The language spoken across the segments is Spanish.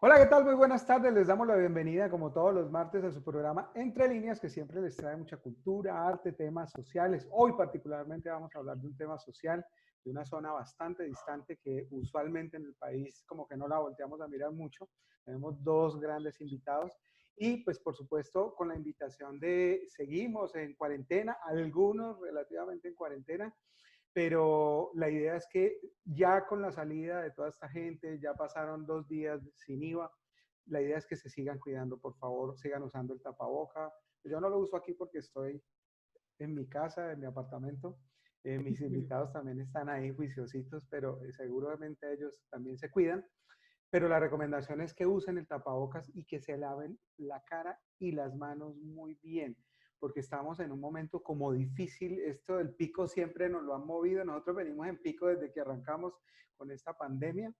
Hola, ¿qué tal? Muy buenas tardes. Les damos la bienvenida, como todos los martes, a su programa Entre Líneas, que siempre les trae mucha cultura, arte, temas sociales. Hoy particularmente vamos a hablar de un tema social, de una zona bastante distante que usualmente en el país como que no la volteamos a mirar mucho. Tenemos dos grandes invitados y pues por supuesto con la invitación de seguimos en cuarentena, algunos relativamente en cuarentena, pero la idea es que ya con la salida de toda esta gente, ya pasaron 2 días sin IVA, la idea es que se sigan cuidando, por favor, sigan usando el tapaboca. Yo no lo uso aquí porque estoy en mi casa, en mi apartamento. Mis invitados también están ahí juiciositos, pero seguramente ellos también se cuidan. Pero la recomendación es que usen el tapabocas y que se laven la cara y las manos muy bien, porque estamos en un momento como difícil. Esto del pico siempre nos lo han movido. Nosotros venimos en pico desde que arrancamos con esta pandemia,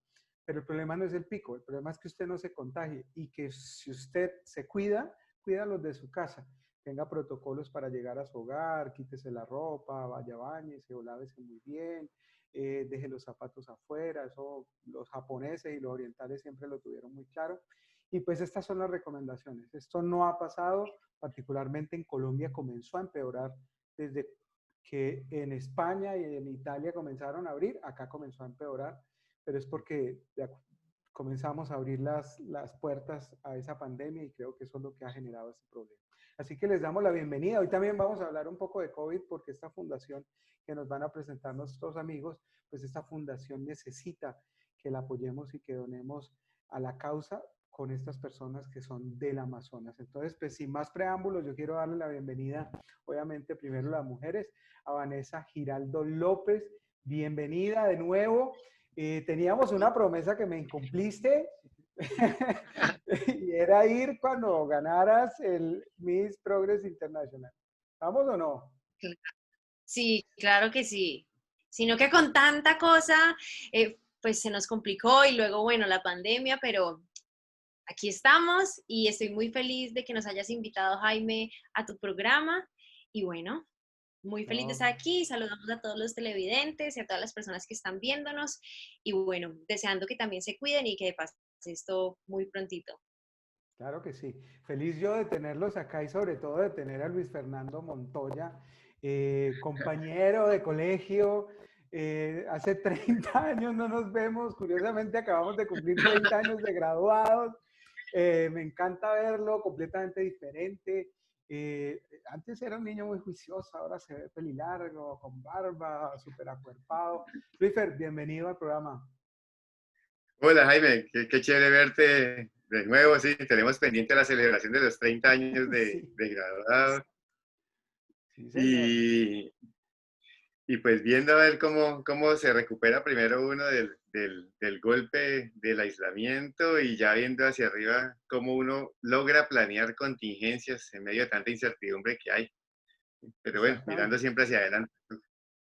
pero el problema no es el pico, el problema es que usted no se contagie y que si usted se cuida, cuida a los de su casa. Tenga protocolos para llegar a su hogar, quítese la ropa, vaya, bañese o lávese muy bien, deje los zapatos afuera. Eso los japoneses y los orientales siempre lo tuvieron muy claro. Y pues estas son las recomendaciones. Esto no ha pasado, particularmente en Colombia comenzó a empeorar desde que en España y en Italia comenzaron a abrir, acá comenzó a empeorar, pero es porque comenzamos a abrir las puertas a esa pandemia y creo que eso es lo que ha generado este problema. Así que les damos la bienvenida. Hoy también vamos a hablar un poco de COVID porque esta fundación que nos van a presentar nuestros amigos, pues esta fundación necesita que la apoyemos y que donemos a la causa con estas personas que son del Amazonas. Entonces, pues sin más preámbulos, yo quiero darle la bienvenida, obviamente, primero a las mujeres, a Vanessa Giraldo López. Bienvenida de nuevo. Teníamos una promesa que me incumpliste y era ir cuando ganaras el Miss Progress International. ¿Vamos o no? Sí, claro que sí. Sino que con tanta cosa, pues se nos complicó y luego, bueno, la pandemia, pero aquí estamos y estoy muy feliz de que nos hayas invitado, Jaime, a tu programa. Y bueno, muy feliz de No, estar aquí. Saludamos a todos los televidentes y a todas las personas que están viéndonos. Y bueno, deseando que también se cuiden y que pase esto muy prontito. claro que sí. Feliz yo de tenerlos acá y sobre todo de tener a Luis Fernando Montoya, compañero de colegio. Hace 30 años no nos vemos. Curiosamente acabamos de cumplir 30 años de graduados. Me encanta verlo completamente diferente. Antes era un niño muy juicioso, ahora se ve pelilargo, con barba, súper acuerpado. Luisfer, bienvenido al programa. Hola Jaime, qué chévere verte de nuevo, sí, tenemos pendiente la celebración de los 30 años de, Sí, de graduado sí, señor. y, y pues viendo a ver cómo se recupera primero uno del golpe del aislamiento y ya viendo hacia arriba cómo uno logra planear contingencias en medio de tanta incertidumbre que hay, pero bueno, mirando Exactamente. siempre hacia adelante.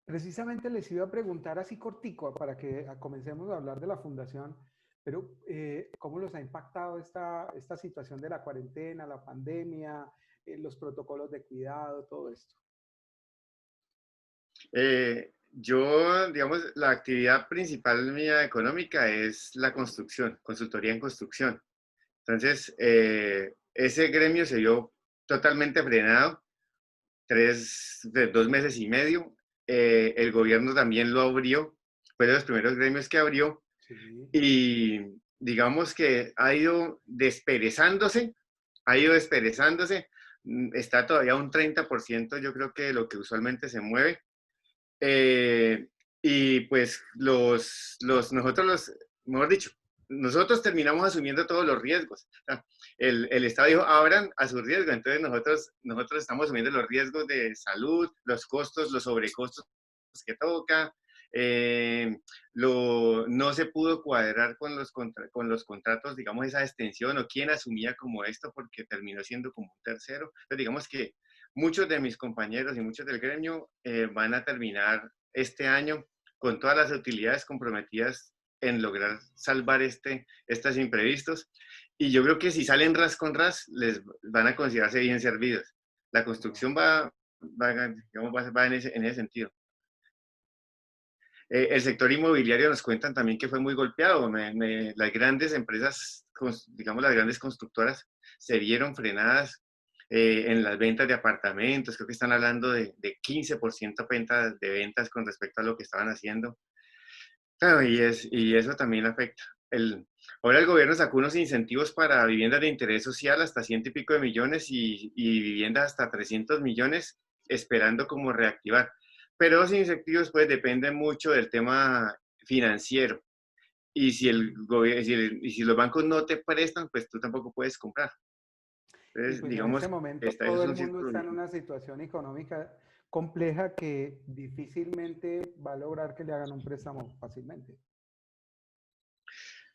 Precisamente les iba a preguntar así cortico para que comencemos a hablar de la fundación, pero ¿cómo los ha impactado esta situación de la cuarentena, la pandemia, los protocolos de cuidado, todo esto? Yo, digamos, la actividad principal mía económica es la construcción, consultoría en construcción. Entonces, ese gremio se vio totalmente frenado, de 2 meses y medio. El gobierno también lo abrió, fue de los primeros gremios que abrió Sí, y digamos que ha ido desperezándose, está todavía un 30%, yo creo que de lo que usualmente se mueve. Eh, y pues mejor dicho, nosotros terminamos asumiendo todos los riesgos. El Estado dijo, abran a su riesgo, entonces nosotros estamos asumiendo los riesgos de salud, los costos, los sobrecostos que toca. Eh, no se pudo cuadrar con los contratos, digamos, esa extensión o quién asumía como esto, porque terminó siendo como un tercero. Entonces, digamos que muchos de mis compañeros y muchos del gremio van a terminar este año con todas las utilidades comprometidas en lograr salvar estos imprevistos. Y yo creo que si salen ras con ras, les van a considerarse bien servidos. La wow. construcción va en ese sentido. El sector inmobiliario nos cuentan también que fue muy golpeado. Las grandes empresas digamos, las grandes constructoras se vieron frenadas en las ventas de apartamentos. Creo que están hablando de 15% de ventas con respecto a lo que estaban haciendo. Claro, y eso también afecta. Ahora el gobierno sacó unos incentivos para viviendas de interés social hasta 100 y pico de millones y viviendas hasta 300 millones, esperando como reactivar. Pero los incentivos pues dependen mucho del tema financiero. Y si si los bancos no te prestan, pues tú tampoco puedes comprar. Y Entonces, pues en digamos, este momento eso todo es el un mundo círculo. está en una situación económica compleja que difícilmente va a lograr que le hagan un préstamo fácilmente.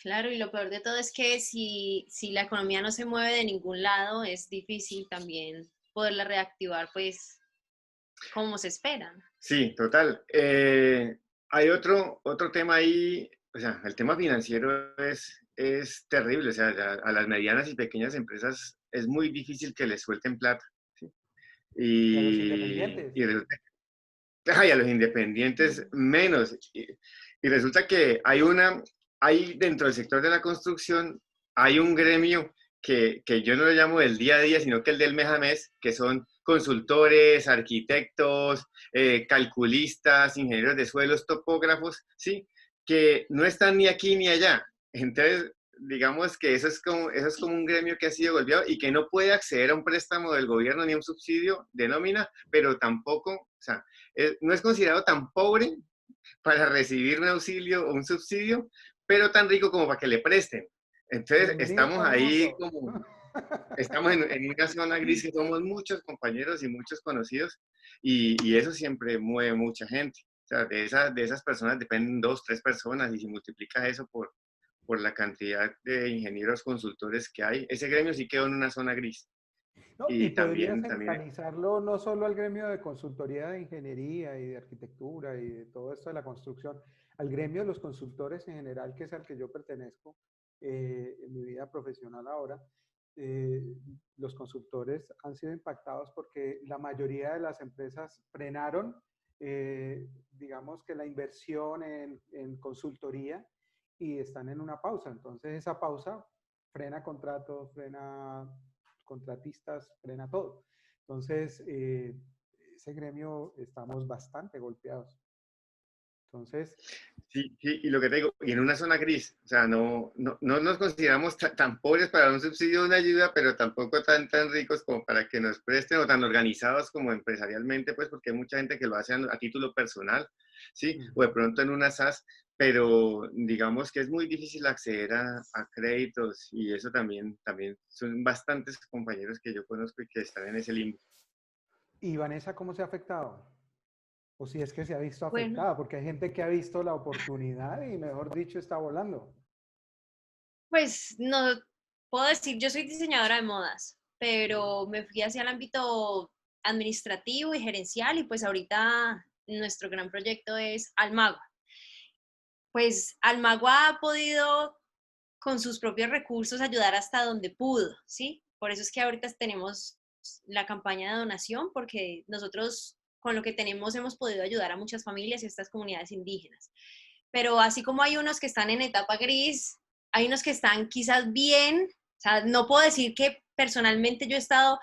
Claro, y lo peor de todo es que si la economía no se mueve de ningún lado, es difícil también poderla reactivar, pues, como se espera. Sí, total. Hay otro tema ahí, o sea, el tema financiero es terrible, o sea, a las medianas y pequeñas empresas es muy difícil que les suelten plata, ¿sí? Y a los Y, independientes. y resulta, ay, a los independientes menos. Y resulta que hay dentro del sector de la construcción, hay un gremio que yo no lo llamo del día a día, sino que el del mes a mes, que son consultores, arquitectos, calculistas, ingenieros de suelos, topógrafos, ¿sí? Que no están ni aquí ni allá. Entonces, digamos que eso es como un gremio que ha sido golpeado y que no puede acceder a un préstamo del gobierno ni a un subsidio de nómina, pero tampoco, o sea, no es considerado tan pobre para recibir un auxilio o un subsidio, pero tan rico como para que le presten. Entonces, Bienvenido estamos al ahí mundo. como, estamos en una zona gris que somos muchos compañeros y muchos conocidos, y eso siempre mueve mucha gente. O sea, de esas personas dependen 2, 3 personas, y si multiplicas eso por la cantidad de ingenieros consultores que hay, ese gremio sí quedó en una zona gris. No, y Y podrías también centralizarlo no solo al gremio de consultoría de ingeniería y de arquitectura y de todo esto de la construcción, al gremio de los consultores en general, que es al que yo pertenezco en mi vida profesional ahora. eh, los consultores han sido impactados porque la mayoría de las empresas frenaron, digamos que la inversión en consultoría y están en una pausa. Entonces esa pausa frena contratos, frena contratistas, frena todo. Entonces, ese gremio estamos bastante golpeados. Entonces, sí, sí, y lo que te digo, y en una zona gris, o sea, no nos consideramos tan pobres para un subsidio o una ayuda, pero tampoco tan ricos como para que nos presten, o tan organizados como empresarialmente, pues porque hay mucha gente que lo hace a título personal, ¿sí? O de pronto en una SAS, pero digamos que es muy difícil acceder a créditos, y eso también son bastantes compañeros que yo conozco y que están en ese limbo. ¿y Vanessa cómo se ha afectado? O si es que se ha visto Bueno, afectada, porque hay gente que ha visto la oportunidad y, mejor dicho, está volando. pues no puedo decir, yo soy diseñadora de modas, pero me fui hacia el ámbito administrativo y gerencial y pues ahorita nuestro gran proyecto es Almagua. Pues Almagua ha podido con sus propios recursos ayudar hasta donde pudo, ¿sí? Por eso es que ahorita tenemos la campaña de donación, porque nosotros con lo que tenemos hemos podido ayudar a muchas familias y a estas comunidades indígenas. Pero así como hay unos que están en etapa gris, hay unos que están quizás bien, o sea, no puedo decir que personalmente yo he estado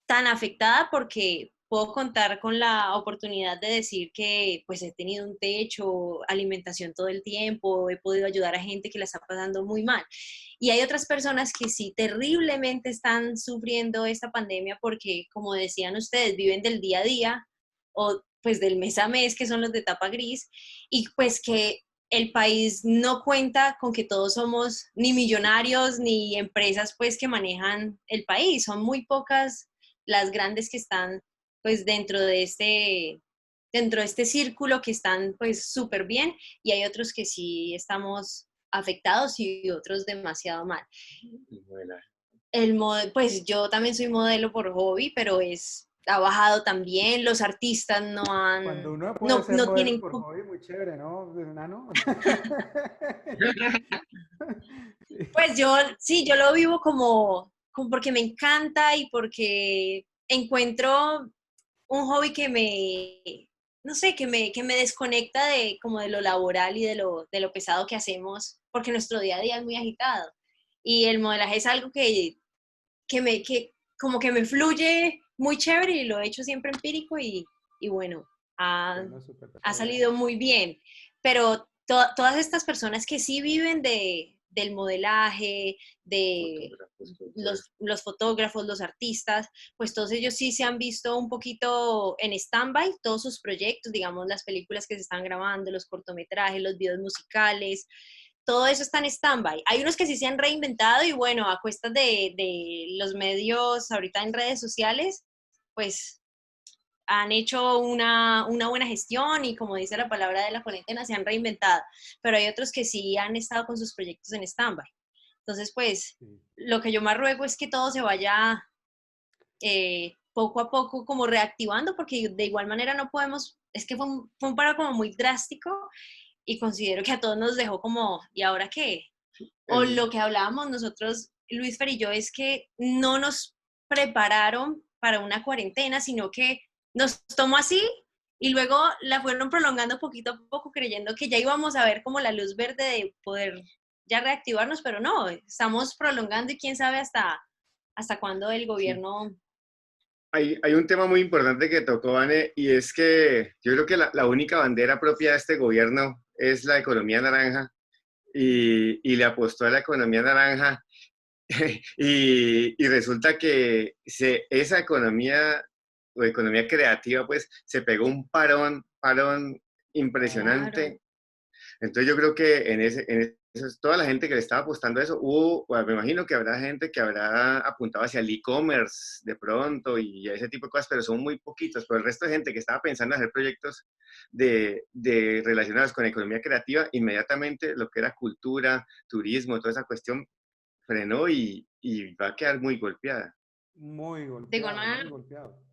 tan afectada porque puedo contar con la oportunidad de decir que pues he tenido un techo, alimentación todo el tiempo, he podido ayudar a gente que la está pasando muy mal. Y hay otras personas que sí terriblemente están sufriendo esta pandemia porque, como decían ustedes, viven del día a día o pues del mes a mes, que son los de etapa gris, y pues que el país no cuenta con que todos somos ni millonarios ni empresas pues que manejan el país, son muy pocas las grandes que están pues dentro de este círculo que están pues súper bien y hay otros que sí estamos afectados y otros demasiado mal. Bueno, Pues yo también soy modelo por hobby, pero ha bajado también, los artistas Cuando uno puede ser no modelo tienen, por hobby, muy chévere, ¿no? ¿Nano? pues yo lo vivo como porque me encanta y porque encuentro un hobby que no sé, que me desconecta como de lo laboral y de lo pesado que hacemos, porque nuestro día a día es muy agitado. y el modelaje es algo que como que me fluye muy chévere y lo he hecho siempre empírico y bueno, Bueno, súper, ha súper bien. salido muy bien. Pero todas estas personas que sí viven del modelaje, de Fotógrafos, todo eso. los fotógrafos, los artistas, pues todos ellos sí se han visto un poquito en stand-by, todos sus proyectos, digamos, las películas que se están grabando, los cortometrajes, los videos musicales, todo eso está en stand-by. Hay unos que sí se han reinventado y bueno, a cuestas de los medios ahorita en redes sociales, pues han hecho una buena gestión y como dice la palabra de la cuarentena, se han reinventado, pero hay otros que sí han estado con sus proyectos en stand-by. Entonces, pues, Sí. lo que yo más ruego es que todo se vaya poco a poco como reactivando, porque de igual manera no podemos, es que fue un paro como muy drástico y considero que a todos nos dejó como, ¿y ahora qué? O El, lo que hablábamos nosotros, Luis Fer y yo, es que no nos prepararon para una cuarentena, sino que nos tomó así y luego la fueron prolongando poquito a poco creyendo que ya íbamos a ver como la luz verde de poder ya reactivarnos, pero no, estamos prolongando y quién sabe hasta cuándo el sí. gobierno... Hay un tema muy importante que tocó, Vane, y es que yo creo que la única bandera propia de este gobierno es la economía naranja, y le apostó a la economía naranja, y resulta que esa economía o economía creativa, pues se pegó un parón Claro. impresionante. Entonces yo creo que toda la gente que le estaba apostando a eso, bueno, me imagino que habrá gente que habrá apuntado hacia el e-commerce de pronto y ese tipo de cosas, pero son muy poquitos. Pero el resto de gente que estaba pensando en hacer proyectos relacionados con economía creativa, inmediatamente lo que era cultura, turismo, toda esa cuestión frenó y va a quedar muy golpeada. Muy De igual golpeado, muy manera, golpeado.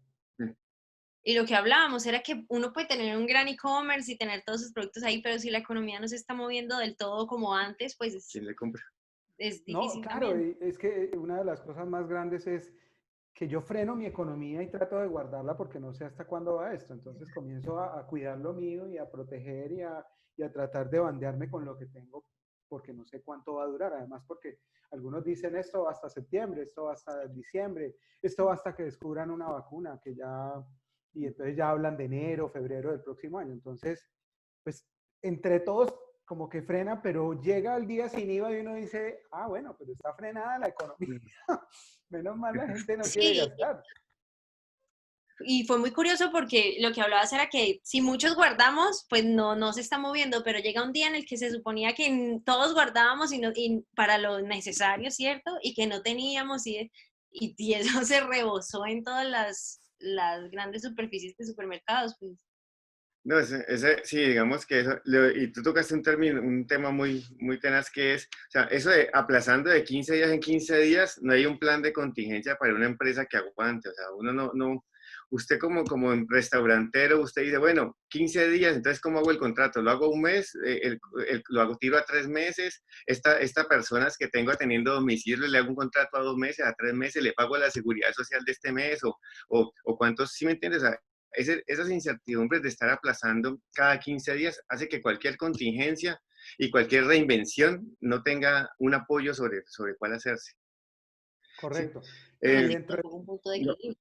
y lo que hablábamos era que uno puede tener un gran e-commerce y tener todos sus productos ahí, pero si la economía no se está moviendo del todo como antes, pues ¿Quién le compra? es No, difícil claro, también. y es que una de las cosas más grandes es que yo freno mi economía y trato de guardarla porque no sé hasta cuándo va esto. Entonces comienzo a cuidar lo mío y a proteger y a tratar de bandearme con lo que tengo porque no sé cuánto va a durar. Además, porque algunos dicen esto va hasta septiembre, esto va hasta diciembre, esto va hasta que descubran una vacuna, que ya, y entonces ya hablan de enero, febrero del próximo año. Entonces, pues entre todos como que frena, pero llega el día sin IVA y uno dice, ah, bueno, pero está frenada la economía. Menos mal la gente no quiere Sí, gastar. y fue muy curioso porque lo que hablabas era que si muchos guardamos, pues no se está moviendo, pero llega un día en el que se suponía que todos guardábamos y para lo necesario, ¿cierto? Y que no teníamos y eso se rebosó en todas las grandes superficies de supermercados, pues. No, sí, digamos que eso, y tú tocaste un tema muy tenaz que es, o sea, eso de aplazando de 15 días en 15 días, no hay un plan de contingencia para una empresa que aguante, o sea, uno usted como restaurantero, usted dice, bueno, 15 días, entonces, ¿cómo hago el contrato? ¿Lo hago un mes? ¿Lo hago tiro a 3 meses? Esta personas que tengo atendiendo domicilio, le hago un contrato a 2 meses, a 3 meses, le pago la seguridad social de este mes, o cuántos, ¿sí me entiendes? O sea, esas incertidumbres de estar aplazando cada 15 días hace que cualquier contingencia y cualquier reinvención no tenga un apoyo sobre cuál hacerse. ¿Sí? Correcto. No, Y Eh, sí, dentro tampoco un punto de no, equilibrio.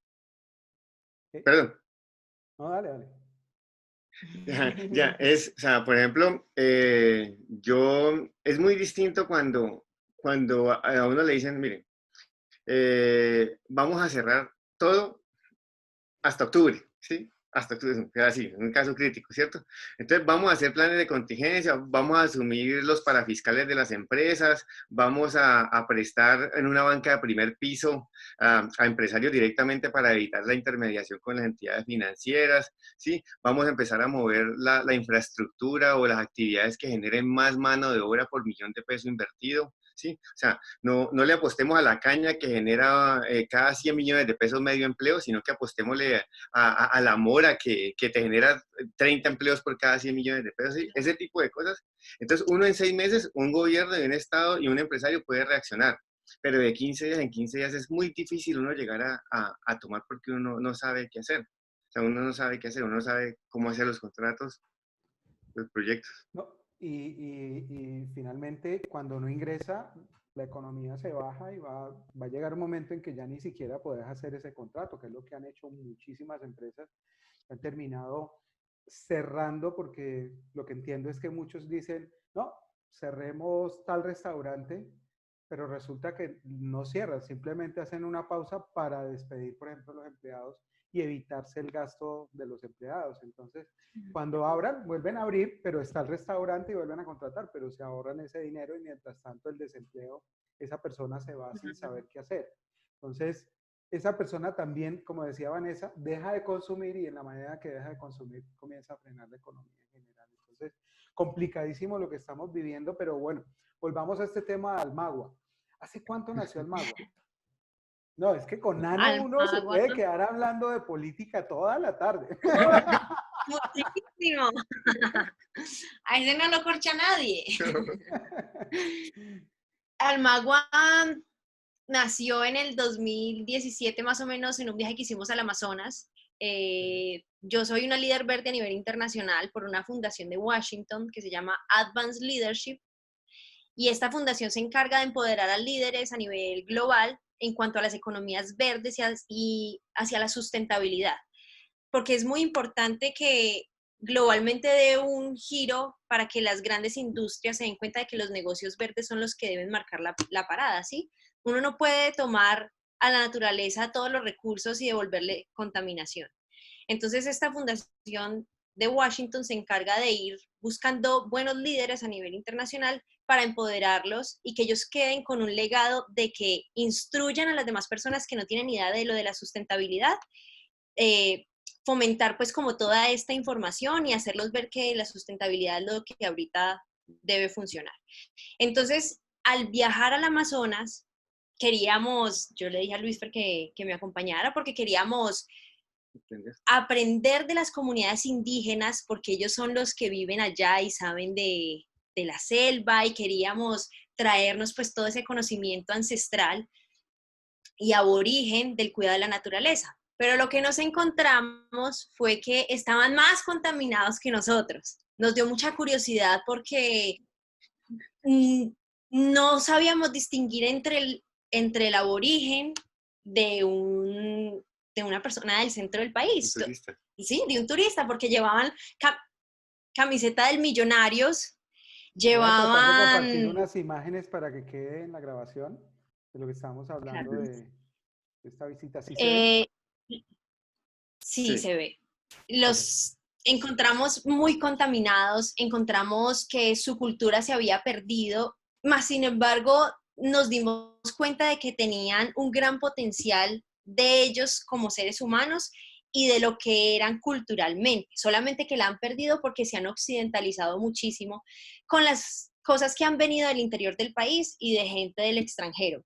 de... perdón. No, dale, dale. Ya, o sea, por ejemplo, es muy distinto cuando a uno le dicen, mire, vamos a cerrar todo hasta octubre, ¿sí? Hasta octubre, así, un caso crítico, ¿cierto? Entonces vamos a hacer planes de contingencia, vamos a asumir los parafiscales de las empresas, vamos a prestar en una banca de primer piso a empresarios directamente para evitar la intermediación con las entidades financieras, ¿sí? Vamos a empezar a mover la infraestructura o las actividades que generen más mano de obra por millón de pesos invertido, ¿sí? O sea, no le apostemos a la caña que genera cada 100 millones de pesos medio empleo, sino que apostémosle a la mora que te genera 30 empleos por cada 100 millones de pesos, ¿sí? Ese tipo de cosas. Entonces, uno en 6 meses, un gobierno y un Estado y un empresario puede reaccionar, pero de 15 días en 15 días es muy difícil uno llegar a tomar porque uno no sabe qué hacer. O sea, uno no sabe qué hacer, uno no sabe cómo hacer los contratos, los proyectos. No, y finalmente, cuando no ingresa, la economía se baja y va a llegar un momento en que ya ni siquiera podés hacer ese contrato, que es lo que han hecho muchísimas empresas, han terminado cerrando porque lo que entiendo es que muchos dicen, no, cerremos tal restaurante, pero resulta que no cierran, simplemente hacen una pausa para despedir, por ejemplo, los empleados y evitarse el gasto de los empleados. Entonces, cuando abran, vuelven a abrir, pero está el restaurante y vuelven a contratar, pero se ahorran ese dinero y mientras tanto el desempleo, esa persona se va sin saber qué hacer. Entonces, esa persona también, como decía Vanessa, deja de consumir y en la manera que deja de consumir comienza a frenar la economía en general. Entonces, complicadísimo lo que estamos viviendo, pero bueno, volvamos a este tema de Almagua. ¿Hace cuánto nació Almagua? No, es que con Ana uno se Almagua, puede quedar hablando de política toda la tarde. muchísimo. A ese no lo corcha nadie. Almagua nació en el 2017 más o menos en un viaje que hicimos al Amazonas. Yo soy una líder verde a nivel internacional por una fundación de Washington que se llama Advanced Leadership y esta fundación se encarga de empoderar a líderes a nivel global en cuanto a las economías verdes y hacia la sustentabilidad, porque es muy importante que globalmente dé un giro para que las grandes industrias se den cuenta de que los negocios verdes son los que deben marcar la parada, ¿sí? Uno no puede tomar a la naturaleza todos los recursos y devolverle contaminación. Entonces, esta fundación de Washington se encarga de ir buscando buenos líderes a nivel internacional para empoderarlos y que ellos queden con un legado de que instruyan a las demás personas que no tienen idea de lo de la sustentabilidad, fomentar pues como toda esta información y hacerlos ver que la sustentabilidad es lo que ahorita debe funcionar. Entonces, al viajar al Amazonas, queríamos, yo le dije a Luis que me acompañara porque queríamos aprender de las comunidades indígenas porque ellos son los que viven allá y saben de la selva y queríamos traernos pues todo ese conocimiento ancestral y aborigen del cuidado de la naturaleza. Pero lo que nos encontramos fue que estaban más contaminados que nosotros. Nos dio mucha curiosidad porque no sabíamos distinguir entre el aborigen de, de una persona del centro del país. Un turista. Sí, de un turista, porque llevaban camiseta del Millonarios, Voy a tratar de llevaban... compartir unas imágenes para que quede en la grabación de lo que estamos hablando Claro. de esta visita. ¿Sí se ve? Sí, Sí. se ve. Los encontramos muy contaminados, encontramos que su cultura se había perdido, más sin embargo nos dimos cuenta de que tenían un gran potencial de ellos como seres humanos y de lo que eran culturalmente, solamente que la han perdido porque se han occidentalizado muchísimo con las cosas que han venido del interior del país y de gente del extranjero.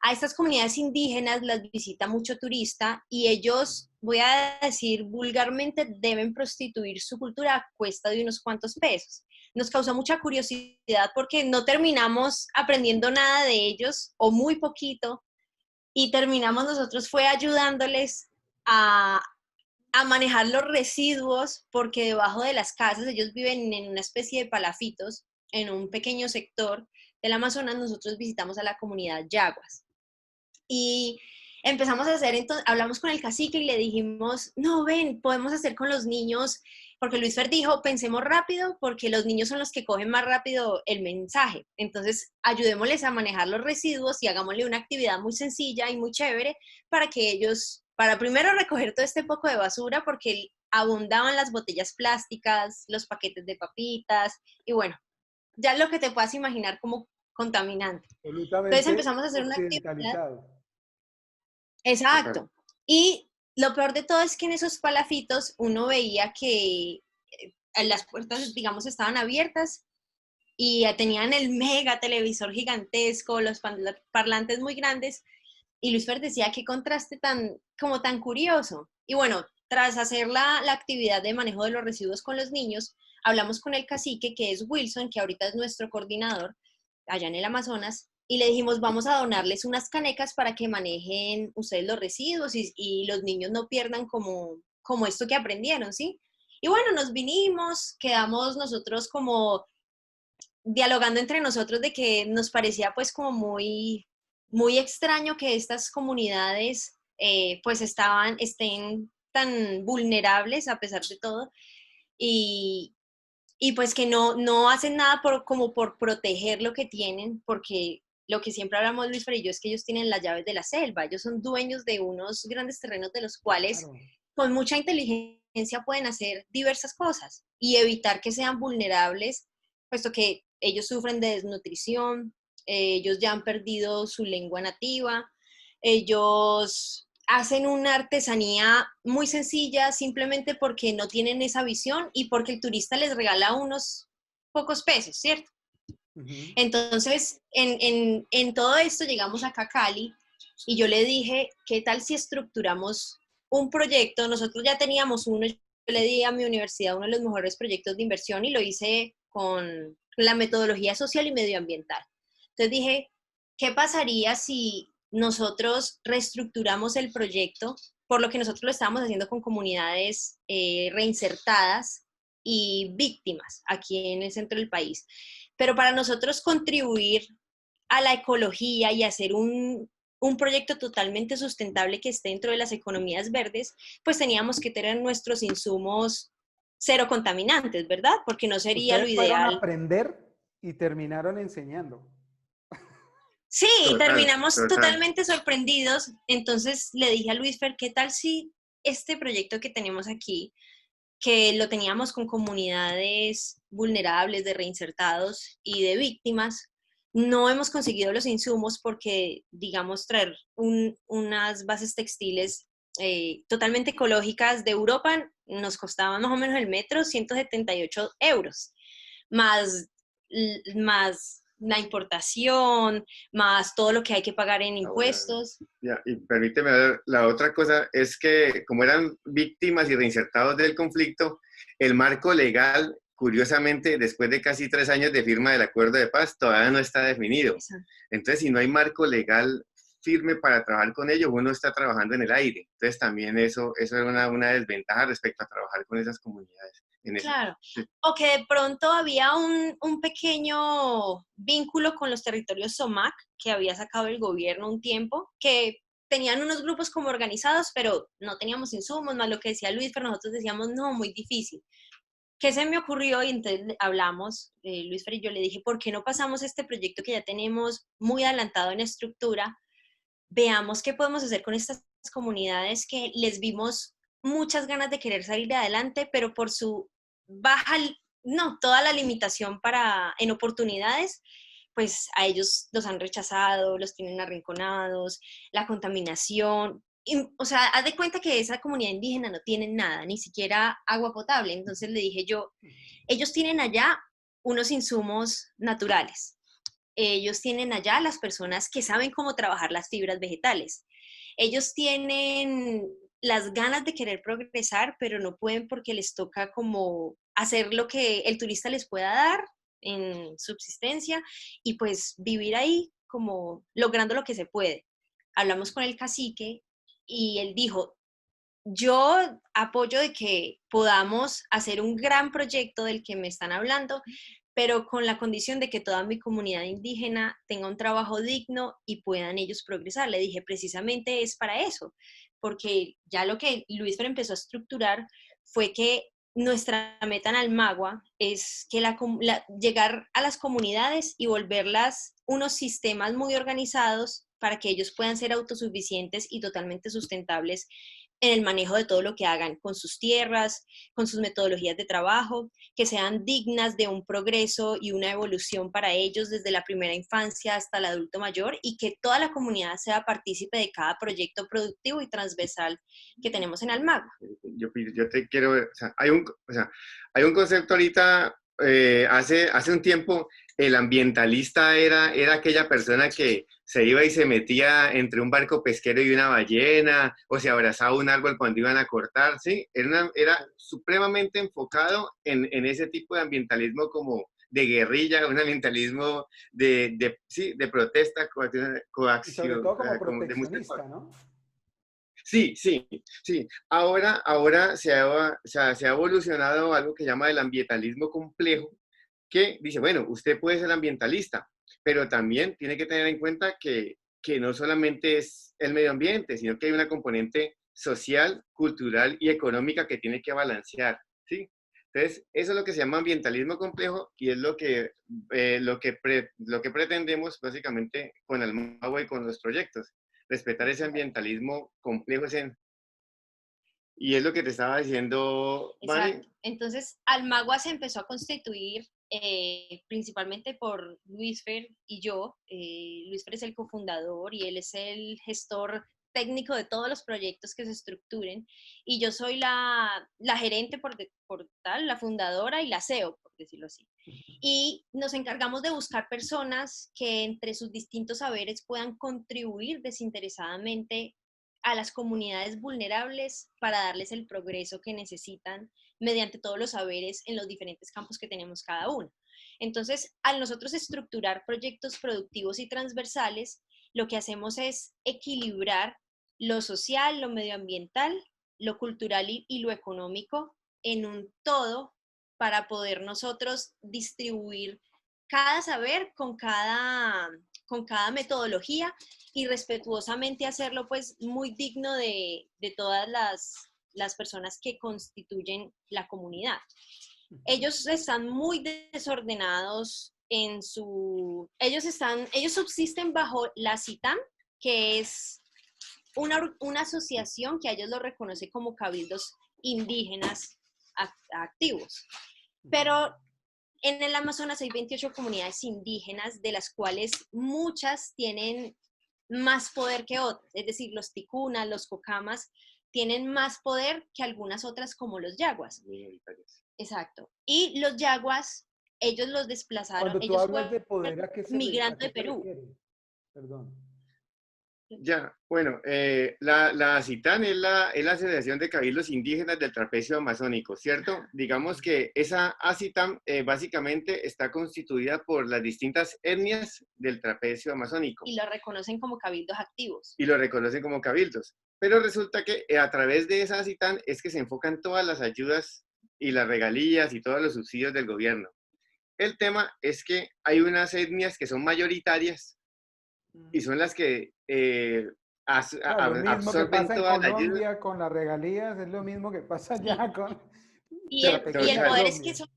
A estas comunidades indígenas las visita mucho turista y ellos, voy a decir vulgarmente, deben prostituir su cultura a cuesta de unos cuantos pesos. Nos causó mucha curiosidad porque no terminamos aprendiendo nada de ellos o muy poquito y terminamos nosotros fue ayudándoles a manejar los residuos porque debajo de las casas ellos viven en una especie de palafitos en un pequeño sector del Amazonas. Nosotros visitamos a la comunidad Yaguas. Y empezamos a hacer, entonces, hablamos con el cacique y le dijimos, no, ven, podemos hacer con los niños, porque Luis Fer dijo, pensemos rápido, porque los niños son los que cogen más rápido el mensaje. Entonces, ayudémosles a manejar los residuos y hagámosle una actividad muy sencilla y muy chévere para que ellos, para primero recoger todo este poco de basura, porque abundaban las botellas plásticas, los paquetes de papitas, y bueno, ya lo que te puedas imaginar como contaminante. Entonces Absolutamente empezamos a hacer una actividad. occidentalizado. Exacto. Y lo peor de todo es que en esos palafitos uno veía que las puertas, digamos, estaban abiertas y tenían el mega televisor gigantesco, los parlantes muy grandes. Y Luis Fer decía, qué contraste tan curioso. Y bueno, tras hacer la actividad de manejo de los residuos con los niños, hablamos con el cacique, que es Wilson, que ahorita es nuestro coordinador allá en el Amazonas, y le dijimos, vamos a donarles unas canecas para que manejen ustedes los residuos y los niños no pierdan como esto que aprendieron, ¿sí? Y bueno, nos vinimos, quedamos nosotros como dialogando entre nosotros de que nos parecía pues como muy extraño que estas comunidades pues estén tan vulnerables a pesar de todo y, y pues que no hacen nada como por proteger lo que tienen, porque lo que siempre hablamos Luis Fer y yo es que ellos tienen las llaves de la selva, ellos son dueños de unos grandes terrenos de los cuales Claro. con mucha inteligencia pueden hacer diversas cosas y evitar que sean vulnerables, puesto que ellos sufren de desnutrición, ellos ya han perdido su lengua nativa, ellos hacen una artesanía muy sencilla simplemente porque no tienen esa visión y porque el turista les regala unos pocos pesos, ¿cierto? Ujú. Entonces, en todo esto llegamos acá a Cali y yo le dije, ¿qué tal si estructuramos un proyecto? Nosotros ya teníamos uno, yo le di a mi universidad uno de los mejores proyectos de inversión y lo hice con la metodología social y medioambiental. Entonces dije, ¿qué pasaría si nosotros reestructuramos el proyecto? Por lo que nosotros lo estábamos haciendo con comunidades reinsertadas y víctimas aquí en el centro del país. Pero para nosotros contribuir a la ecología y hacer un proyecto totalmente sustentable que esté dentro de las economías verdes, pues teníamos que tener nuestros insumos cero contaminantes, ¿verdad? Porque no sería lo Ustedes fueron a ideal. aprender y terminaron enseñando. Sí, Total, terminamos total. totalmente sorprendidos. Entonces le dije a Luis Fer, ¿qué tal si este proyecto que tenemos aquí, que lo teníamos con comunidades vulnerables, de reinsertados y de víctimas, no hemos conseguido los insumos porque, digamos, traer unas bases textiles totalmente ecológicas de Europa nos costaba más o menos el metro 178 euros, más, más la importación, más todo lo que hay que pagar en Ahora, impuestos. ya, y permíteme ver, la otra cosa es que como eran víctimas y reinsertados del conflicto, el marco legal, curiosamente, después de casi 3 años de firma del acuerdo de paz, todavía no está definido. Entonces, si no hay marco legal firme para trabajar con ellos, uno está trabajando en el aire. Entonces, también eso es una desventaja respecto a trabajar con esas comunidades. En ese, Claro. sí. O que de pronto había un pequeño vínculo con los territorios SOMAC que había sacado el gobierno un tiempo, que tenían unos grupos como organizados, pero no teníamos insumos, más lo que decía Luis, pero nosotros decíamos, no, muy difícil. ¿Qué se me ocurrió? Y entonces hablamos, Luis Fer y yo le dije, ¿por qué no pasamos este proyecto que ya tenemos muy adelantado en estructura? Veamos qué podemos hacer con estas comunidades que les vimos muchas ganas de querer salir de adelante, pero por su baja, no, toda la limitación en oportunidades, pues a ellos los han rechazado, los tienen arrinconados, la contaminación. O sea, haz de cuenta que esa comunidad indígena no tiene nada, ni siquiera agua potable. Entonces le dije yo, ellos tienen allá unos insumos naturales, ellos tienen allá las personas que saben cómo trabajar las fibras vegetales. Ellos tienen las ganas de querer progresar, pero no pueden porque les toca como hacer lo que el turista les pueda dar en subsistencia y pues vivir ahí como logrando lo que se puede. Hablamos con el cacique y él dijo, yo apoyo de que podamos hacer un gran proyecto del que me están hablando, pero con la condición de que toda mi comunidad indígena tenga un trabajo digno y puedan ellos progresar. Le dije, precisamente es para eso, porque ya lo que Luis Fer empezó a estructurar fue que nuestra meta en Almagua es que llegar a las comunidades y volverlas unos sistemas muy organizados para que ellos puedan ser autosuficientes y totalmente sustentables en el manejo de todo lo que hagan con sus tierras, con sus metodologías de trabajo, que sean dignas de un progreso y una evolución para ellos desde la primera infancia hasta el adulto mayor y que toda la comunidad sea partícipe de cada proyecto productivo y transversal que tenemos en Almagua. Yo te quiero, hay un concepto ahorita, hace un tiempo, el ambientalista era aquella persona que se iba y se metía entre un barco pesquero y una ballena, o se abrazaba un árbol cuando iban a cortar, ¿sí? Era supremamente enfocado en ese tipo de ambientalismo como de guerrilla, un ambientalismo sí, de protesta, Y sobre coacción, todo como como de mucha. proteccionista, ¿no? Sí, sí, sí. Ahora se ha evolucionado algo que llama el ambientalismo complejo, que dice, bueno, usted puede ser ambientalista, pero también tiene que tener en cuenta que no solamente es el medio ambiente, sino que hay una componente social, cultural y económica que tiene que balancear, ¿sí? Entonces, eso es lo que se llama ambientalismo complejo y es lo que pretendemos básicamente con Almagua y con los proyectos, respetar ese ambientalismo complejo y es lo que te estaba diciendo, ¿vale? Exacto. Entonces, Almagua se empezó a constituir principalmente por Luis Fer y yo. Luis Fer es el cofundador y él es el gestor técnico de todos los proyectos que se estructuren. Y yo soy la gerente por tal, la fundadora y la CEO, por decirlo así. Y nos encargamos de buscar personas que entre sus distintos saberes puedan contribuir desinteresadamente a las comunidades vulnerables para darles el progreso que necesitan mediante todos los saberes en los diferentes campos que tenemos cada uno. Entonces, al nosotros estructurar proyectos productivos y transversales, lo que hacemos es equilibrar lo social, lo medioambiental, lo cultural y lo económico en un todo para poder nosotros distribuir cada saber con cada metodología y respetuosamente hacerlo pues muy digno de todas las personas que constituyen la comunidad. Ellos están muy desordenados ellos subsisten bajo la CITAM, que es una asociación que a ellos lo reconoce como cabildos indígenas activos. Pero en el Amazonas hay 28 comunidades indígenas, de las cuales muchas tienen más poder que otras. Es decir, los ticunas, los cocamas, tienen más poder que algunas otras como los yaguas. Exacto. Y los yaguas, ellos los desplazaron. Cuando tú ellos hablas de fueron poder, ¿a migrando qué de te Perú. refieres? Perdón. Ya, bueno, la ACITAN es la Asociación de Cabildos Indígenas del Trapecio Amazónico, ¿cierto? Digamos que esa ACITAN básicamente está constituida por las distintas etnias del Trapecio Amazónico. Y lo reconocen como cabildos activos. Y lo reconocen como cabildos. Pero resulta que a través de esa ACITAN es que se enfocan todas las ayudas y las regalías y todos los subsidios del gobierno. El tema es que hay unas etnias que son mayoritarias y son las que Claro, lo mismo que absorben pasa en toda la ayuda. Colombia con las regalías, es lo mismo que pasa allá con Y la el pequeña poder es Colombia. que son...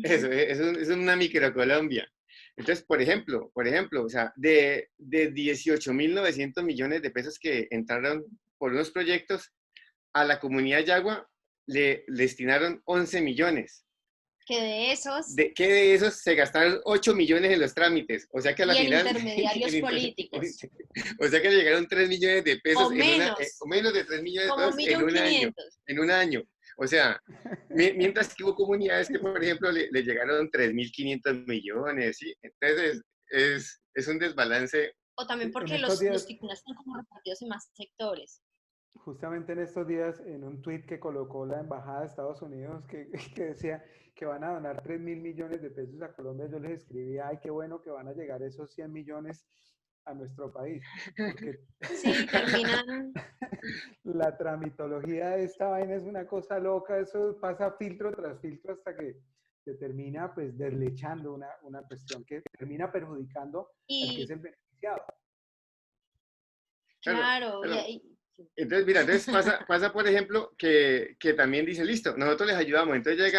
Eso, es una microcolombia. Entonces, por ejemplo, o sea, de 18.900 millones de pesos que entraron por unos proyectos, a la comunidad Yagua le destinaron 11 millones. Que de esos... Que de esos se gastaron 8 millones en los trámites. O sea que a la y final... en intermediarios políticos. O sea que le llegaron 3 millones de pesos O menos. o menos de 3 millones de Como pesos en un año. 1.500.000. En un año. O sea, mientras que hubo comunidades que, por ejemplo, le llegaron 3.500 millones, ¿sí? Entonces, es un desbalance. O también porque En estos días, los ticunas están como repartidos en más sectores. justamente en estos días, en un tuit que colocó la Embajada de Estados Unidos que decía que van a donar 3.000 millones de pesos a Colombia, yo les escribí, ay, qué bueno que van a llegar esos 100 millones a nuestro país. Porque sí, terminan... la tramitología de esta vaina es una cosa loca, eso pasa filtro tras filtro hasta que se termina pues deslechando una cuestión que termina perjudicando al que es el beneficiado. Claro. Entonces, mira, pasa por ejemplo, que también dice, listo, nosotros les ayudamos. Entonces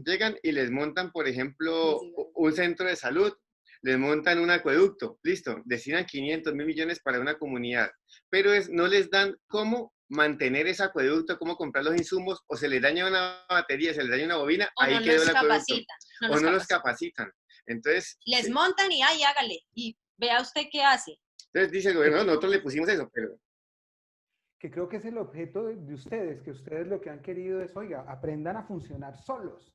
llegan y les montan, por ejemplo, un centro de salud, les montan un acueducto, listo, destinan 500.000 millones para una comunidad, pero no les dan cómo mantener ese acueducto, cómo comprar los insumos, o se les daña una batería, se les daña una bobina, o ahí no quedó el acueducto. O no los capacitan. Entonces, les montan y ahí hágale, y vea usted qué hace. Entonces dice el gobierno, no, nosotros le pusimos eso, pero... Que creo que es el objeto de ustedes, que ustedes lo que han querido es, oiga, aprendan a funcionar solos.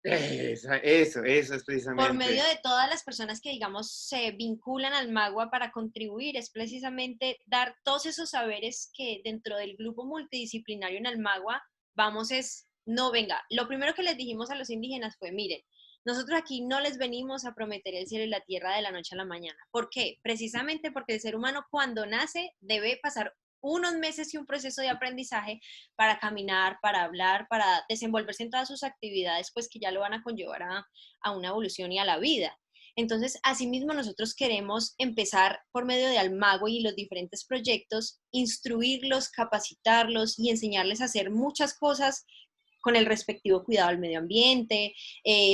Eso es precisamente. Por medio de todas las personas que, digamos, se vinculan al Magua para contribuir, es precisamente dar todos esos saberes que dentro del grupo multidisciplinario en Almagua venga, lo primero que les dijimos a los indígenas fue, miren, nosotros aquí no les venimos a prometer el cielo y la tierra de la noche a la mañana. ¿Por qué? Precisamente porque el ser humano cuando nace debe pasar unos meses y un proceso de aprendizaje para caminar, para hablar, para desenvolverse en todas sus actividades, pues que ya lo van a conllevar a una evolución y a la vida. Entonces, asimismo, nosotros queremos empezar por medio de Almagro y los diferentes proyectos, instruirlos, capacitarlos y enseñarles a hacer muchas cosas con el respectivo cuidado al medio ambiente,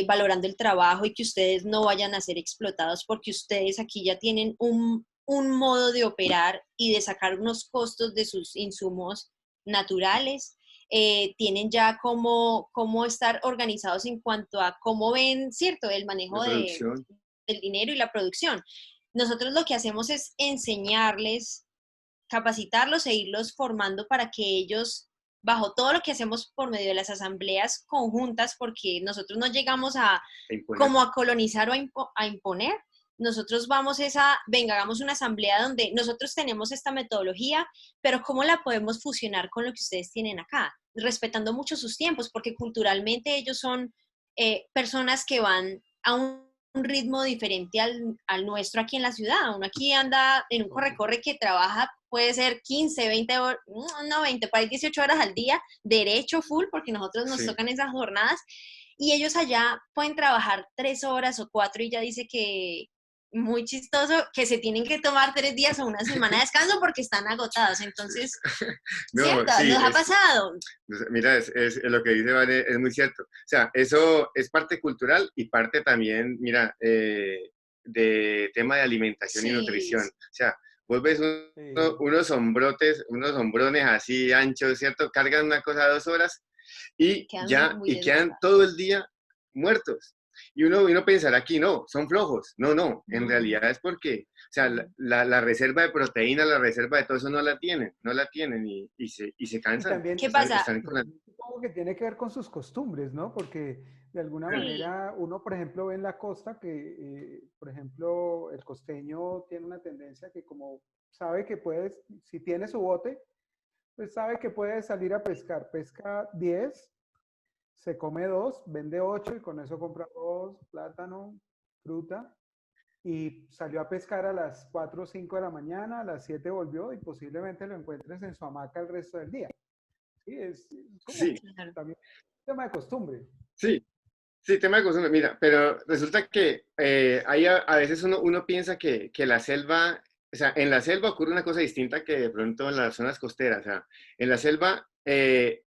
valorando el trabajo y que ustedes no vayan a ser explotados porque ustedes aquí ya tienen un modo de operar y de sacar unos costos de sus insumos naturales. Tienen ya cómo estar organizados en cuanto a cómo ven, ¿cierto?, el manejo del dinero y la producción. Nosotros lo que hacemos es enseñarles, capacitarlos e irlos formando para que ellos, bajo todo lo que hacemos por medio de las asambleas conjuntas, porque nosotros no llegamos como a colonizar o a imponer, nosotros vamos venga, hagamos una asamblea donde nosotros tenemos esta metodología, pero ¿cómo la podemos fusionar con lo que ustedes tienen acá? Respetando mucho sus tiempos, porque culturalmente ellos son personas que van a un ritmo diferente al nuestro aquí en la ciudad. Uno aquí anda en un corre-corre que trabaja, puede ser 15, 20 horas, no 20, para 18 horas al día, derecho full, porque nosotros nos tocan esas jornadas, y ellos allá pueden trabajar 3 horas o 4 y ya dice que muy chistoso, que se tienen que tomar 3 días o una semana de descanso porque están agotados. Entonces, no, ¿cierto? Sí, ¿Nos ha pasado? Mira, lo que dice Vale es muy cierto. O sea, eso es parte cultural y parte también, mira, de tema de alimentación y nutrición. O sea, vos ves unos hombrones así anchos, ¿cierto? Cargan una cosa 2 horas y quedan todo el día muertos. Y uno pensará aquí, no, son flojos. No, en realidad es porque, o sea, la reserva de proteína, la reserva de todo eso no la tienen y se cansan. Y también, ¿qué pasa? Supongo que tiene que ver con sus costumbres, ¿no? Porque de alguna manera uno, por ejemplo, ve en la costa que, por ejemplo, el costeño tiene una tendencia que como sabe que puedes, si tiene su bote, pues sabe que puede salir a pescar. Pesca 10, se come 2, vende 8 y con eso compra arroz, plátano, fruta. Y salió a pescar a las 4 o 5 de la mañana, a las 7 volvió y posiblemente lo encuentres en su hamaca el resto del día. Sí, es como también un tema de costumbre. Sí, tema de costumbre. Mira, pero resulta que ahí a veces uno piensa que la selva, o sea, en la selva ocurre una cosa distinta que de pronto en las zonas costeras. O sea, en la selva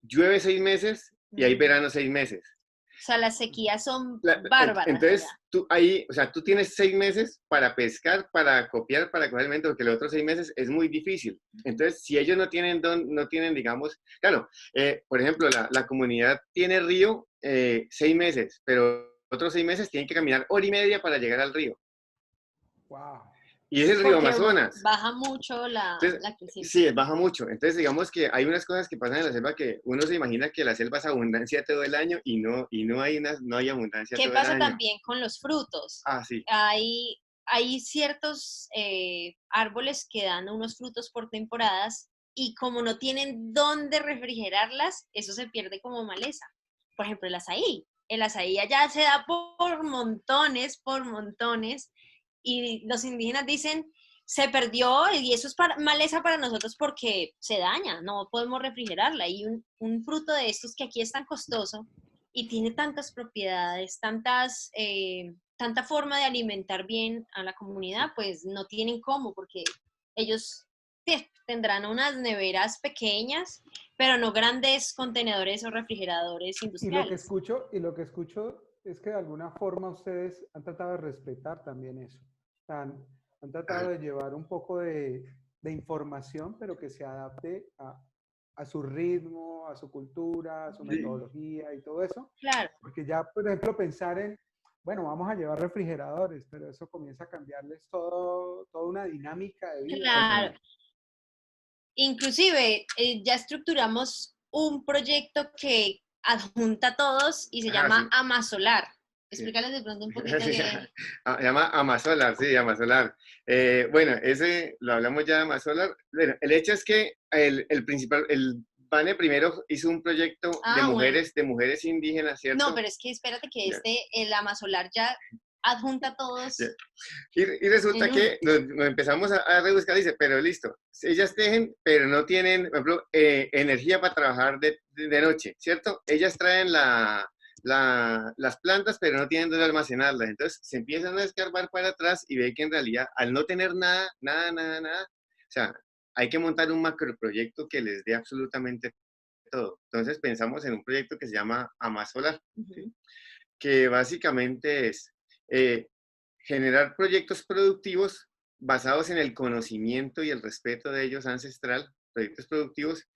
llueve 6 meses y hay verano 6 meses. O sea, las sequías son bárbaras. Entonces, tú ahí, o sea, tú tienes 6 meses para pescar, para copiar, para coger alimento, porque los otros 6 meses es muy difícil. Entonces, si ellos no tienen, digamos, claro, por ejemplo, la comunidad tiene río 6 meses, pero otros 6 meses tienen que caminar 1 hora y media para llegar al río. Wow. Y es el río Amazonas. Baja mucho la creciente. Sí, baja mucho. Entonces, digamos que hay unas cosas que pasan en la selva que uno se imagina que la selva es abundancia todo el año y no hay abundancia todo el año. ¿Qué pasa también con los frutos? Ah, sí. Hay ciertos árboles que dan unos frutos por temporadas y como no tienen dónde refrigerarlas, eso se pierde como maleza. Por ejemplo, el azaí. El azaí allá se da por montones, y los indígenas dicen, se perdió y eso es maleza para nosotros porque se daña, no podemos refrigerarla. Y un fruto de estos que aquí es tan costoso y tiene tantas propiedades, tanta forma de alimentar bien a la comunidad, pues no tienen cómo, porque ellos tendrán unas neveras pequeñas, pero no grandes contenedores o refrigeradores industriales. Y lo que escucho es que de alguna forma ustedes han tratado de respetar también eso. Han tratado de llevar un poco de información, pero que se adapte a su ritmo, a su cultura, a su metodología y todo eso. Claro. Porque ya, por ejemplo, pensar en, bueno, vamos a llevar refrigeradores, pero eso comienza a cambiarles toda una dinámica de vida. Claro. Inclusive, ya estructuramos un proyecto que adjunta a todos y se llama Amasolar. Explícales de pronto un poquito qué... Se llama Amasolar, sí, Amasolar. Bueno, ese lo hablamos ya de Amasolar. Bueno, el hecho es que el Vane primero hizo un proyecto de mujeres indígenas, ¿cierto? No, pero es que espérate que el Amasolar ya adjunta todos Ya. Y resulta en uno. que nos empezamos a rebuscar, dice, pero listo, ellas tejen, pero no tienen, por ejemplo, energía para trabajar de noche, ¿cierto? Ellas traen las plantas, pero no tienen dónde almacenarlas. Entonces se empiezan a escarbar para atrás y ve que en realidad, al no tener nada, o sea, hay que montar un macroproyecto que les dé absolutamente todo. Entonces pensamos en un proyecto que se llama Amasolar, ¿sí? Que básicamente es eh, generar proyectos productivos basados en el conocimiento y el respeto de ellos ancestral, proyectos productivos,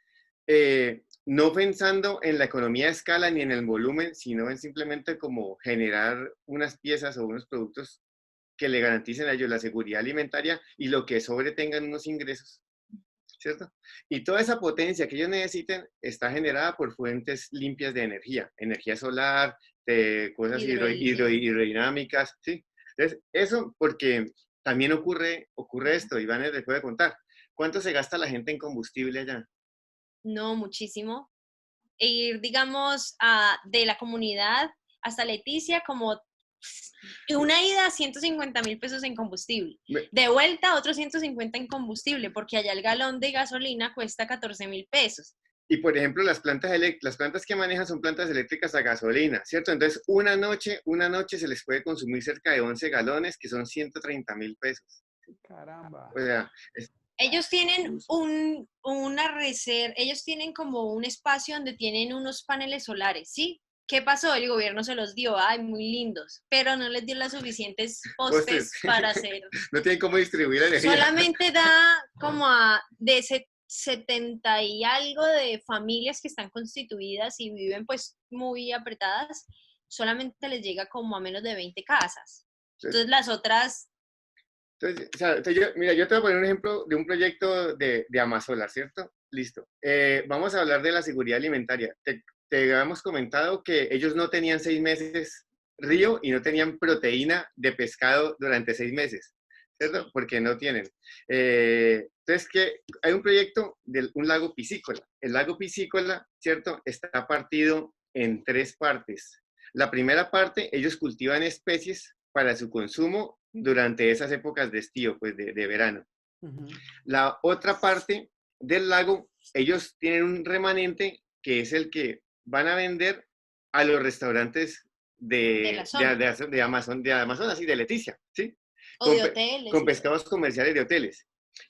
no pensando en la economía de escala ni en el volumen, sino en simplemente como generar unas piezas o unos productos que le garanticen a ellos la seguridad alimentaria y lo que sobre tengan unos ingresos, ¿cierto? Y toda esa potencia que ellos necesiten está generada por fuentes limpias de energía, energía solar, de cosas hidrodinámicas, ¿sí? Entonces, eso porque también ocurre esto, Iván les puede contar. ¿Cuánto se gasta la gente en combustible allá? No, muchísimo. E ir, digamos, de la comunidad hasta Leticia, como una ida 150.000 pesos en combustible. De vuelta, otros 150 en combustible, porque allá el galón de gasolina cuesta 14.000 pesos. Y por ejemplo, las plantas que manejan son plantas eléctricas a gasolina, ¿cierto? Entonces, una noche se les puede consumir cerca de 11 galones, que son 130.000 pesos. Caramba. O sea, Ellos tienen una reserva, ellos tienen como un espacio donde tienen unos paneles solares, ¿sí? ¿Qué pasó? El gobierno se los dio, ay, muy lindos, pero no les dio las suficientes postes. postes para hacer. No tienen cómo distribuir la energía. Solamente da como de 70 y algo de familias que están constituidas y viven pues muy apretadas, solamente les llega como a menos de 20 casas. Entonces las otras... Entonces, o sea, mira, yo te voy a poner un ejemplo de un proyecto de Amazola, ¿cierto? Listo. Vamos a hablar de la seguridad alimentaria. Te habíamos comentado que ellos no tenían 6 meses río y no tenían proteína de pescado durante 6 meses, ¿cierto? Porque no tienen. Entonces, que hay un proyecto de un lago piscícola. El lago piscícola, ¿cierto? Está partido en 3 partes. La primera parte, ellos cultivan especies para su consumo durante esas épocas de estío, pues de verano. La otra parte del lago, ellos tienen un remanente que es el que van a vender a los restaurantes de Amazonas y de Leticia, ¿sí? O de hoteles. Con pescados comerciales de hoteles.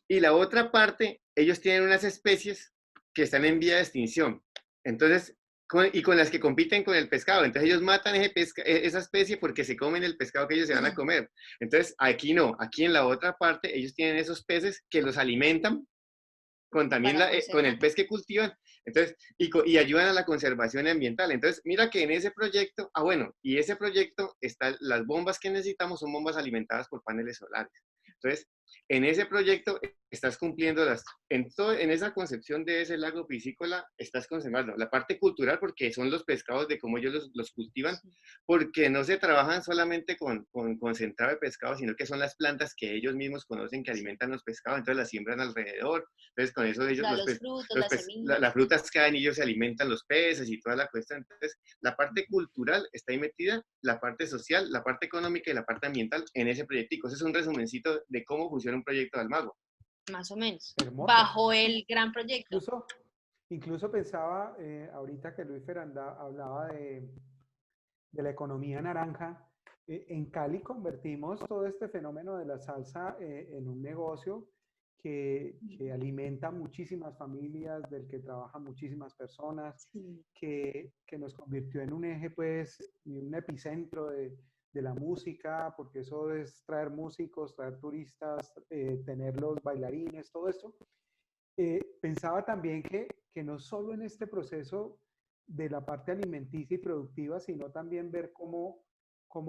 Y la otra parte, ellos tienen unas especies que están en vía de extinción. Entonces, con las que compiten con el pescado. Entonces ellos matan esa especie porque se comen el pescado que ellos se van a comer. Entonces aquí no, aquí en la otra parte ellos tienen esos peces que los alimentan también con el pez que cultivan, entonces, y ayudan a la conservación ambiental. Entonces, mira que en ese proyecto, y ese proyecto, las bombas que necesitamos son bombas alimentadas por paneles solares. Entonces, en ese proyecto estás cumpliendo en esa concepción de ese lago piscícola, estás conservando la parte cultural porque son los pescados de cómo ellos los cultivan, porque no se trabajan solamente con concentrado de pescado, sino que son las plantas que ellos mismos conocen que alimentan los pescados, entonces las siembran alrededor, entonces con eso ellos, las frutas caen y ellos se alimentan los peces y toda la cuestión. Entonces, la parte cultural está ahí metida, la parte social, la parte económica y la parte ambiental en ese proyectico. Ese es un resumencito de cómo funciona un proyecto de Almagro. Más o menos. Hermoso. Bajo el gran proyecto. Incluso pensaba, ahorita que Luis Feranda hablaba de la economía naranja, en Cali convertimos todo este fenómeno de la salsa en un negocio que alimenta muchísimas familias, del que trabajan muchísimas personas, que nos convirtió en un eje, pues, y un epicentro de la música, porque eso es traer músicos, traer turistas, tener los bailarines, todo esto. Pensaba también que no solo en este proceso de la parte alimenticia y productiva, sino también ver cómo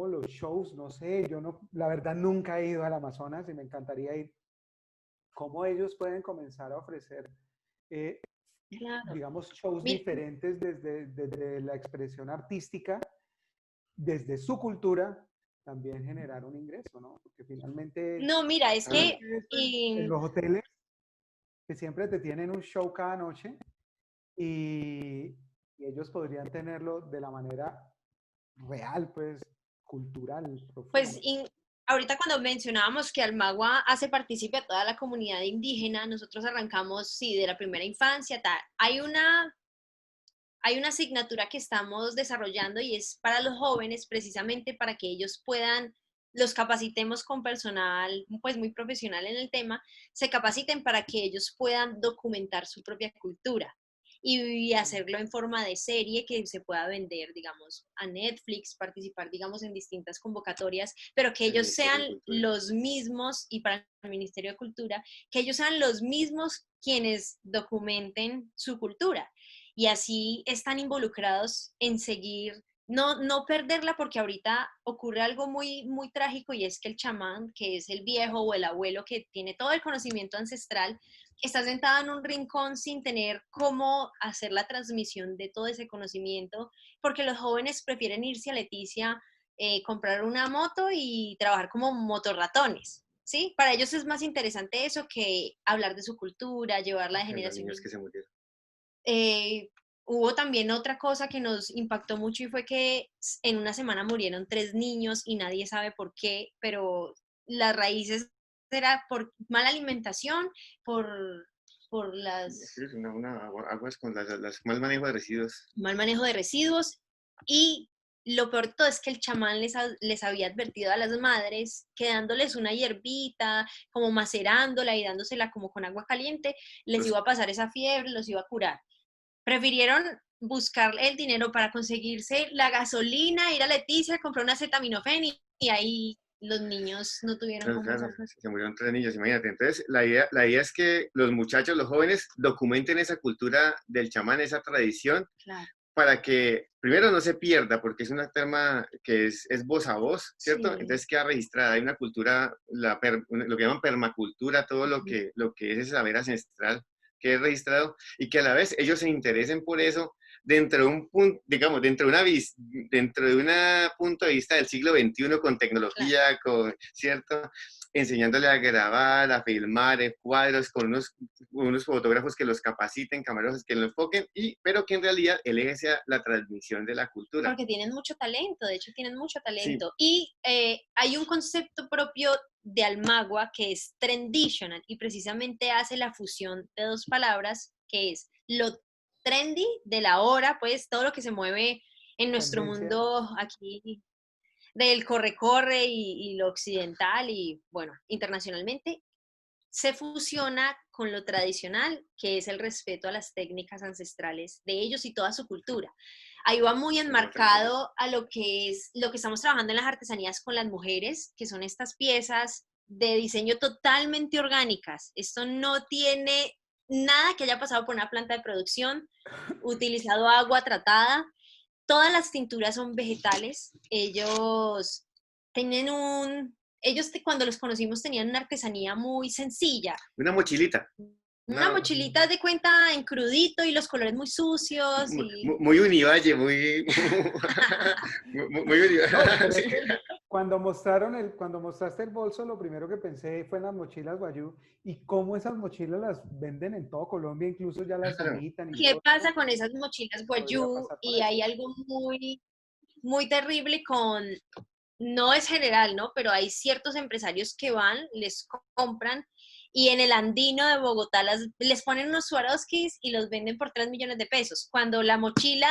los shows, no sé, yo no, la verdad nunca he ido al Amazonas y me encantaría ir, cómo ellos pueden comenzar a ofrecer, digamos, shows diferentes desde la expresión artística, desde su cultura, también generar un ingreso, ¿no? Porque finalmente... No, mira, es que... En los hoteles, que siempre te tienen un show cada noche, y ellos podrían tenerlo de la manera real, pues, cultural Pues profundo. ahorita cuando mencionábamos que Almagua hace partícipe a toda la comunidad indígena, nosotros arrancamos, sí, de la primera infancia, tal. Hay una asignatura que estamos desarrollando y es para los jóvenes, precisamente para que ellos puedan, los capacitemos con personal pues muy profesional en el tema, se capaciten para que ellos puedan documentar su propia cultura y hacerlo en forma de serie que se pueda vender, digamos, a Netflix, participar, digamos, en distintas convocatorias, pero que El ellos Ministerio sean de Cultura. los mismos, y para el Ministerio de Cultura, que ellos sean los mismos quienes documenten su cultura y así están involucrados en seguir, no perderla, porque ahorita ocurre algo muy, muy trágico y es que el chamán, que es el viejo o el abuelo que tiene todo el conocimiento ancestral, está sentado en un rincón sin tener cómo hacer la transmisión de todo ese conocimiento, porque los jóvenes prefieren irse a Leticia, comprar una moto y trabajar como motorratones. ¿Sí? Para ellos es más interesante eso que hablar de su cultura, llevarla de Los generación niños en que se murieron. hubo también otra cosa que nos impactó mucho y fue que en una semana murieron 3 niños y nadie sabe por qué, pero las raíces era por mala alimentación, por, por Sí, es aguas con las mal manejo de residuos. mal manejo de residuos, y lo peor de todo es que el chamán les había advertido a las madres que dándoles una hierbita, como macerándola y dándosela como con agua caliente, les Los, iba a pasar esa fiebre, los iba a curar. Prefirieron buscar el dinero para conseguirse la gasolina, ir a Leticia, comprar una acetaminofén y ahí los niños no tuvieron cómo claro, usarse. se murieron 3 niños, imagínate. Entonces, la idea es que los muchachos, los jóvenes, documenten esa cultura del chamán, esa tradición, Claro, para que primero no se pierda, porque es una tema que es voz a voz, ¿cierto? sí. Entonces queda registrada, hay una cultura, lo que llaman permacultura, todo lo que es ese saber ancestral que es registrado, y que a la vez ellos se interesen por eso dentro de un punto, digamos, dentro de un punto de vista del siglo XXI, con Claro. tecnología, ¿cierto? Enseñándole a grabar, a filmar cuadros, con unos fotógrafos que los capaciten, camarógrafos que lo enfoquen, pero que en realidad el eje sea la transmisión de la cultura. Porque tienen mucho talento, de hecho tienen mucho Sí, talento. Y hay un concepto propio de Almagua que es trenditional y precisamente hace la fusión de dos palabras, que es lo trendy de la hora, pues todo lo que se mueve en nuestro Tendencia. mundo aquí del corre-corre y lo occidental y bueno, internacionalmente, se fusiona con lo tradicional, que es el respeto a las técnicas ancestrales de ellos y toda su cultura. Ahí va muy como tradicional. enmarcado a lo que es lo que estamos trabajando en las artesanías con las mujeres, que son estas piezas de diseño totalmente orgánicas. Esto no tiene nada que haya pasado por una planta de producción, utilizado agua tratada. Todas las tinturas son vegetales. Tienen cuando los conocimos tenían una artesanía muy sencilla. Una mochilita, Una una, mochilita de cuenta en crudito y los colores muy sucios muy, y muy Univalle, muy, muy No, Univalle. pero Sí. es que cuando mostraste el bolso, lo primero que pensé fue en las mochilas Guayú y cómo esas mochilas las venden en todo Colombia, incluso ya las Claro. imitan y qué todo eso. pasa con esas mochilas Podría Guayú, pasar con y esto. hay algo muy, muy terrible no es general, ¿no? Pero hay ciertos empresarios que van, les compran y en el Andino de Bogotá les ponen unos Swarovskis y los venden por 3 millones de pesos, cuando la mochila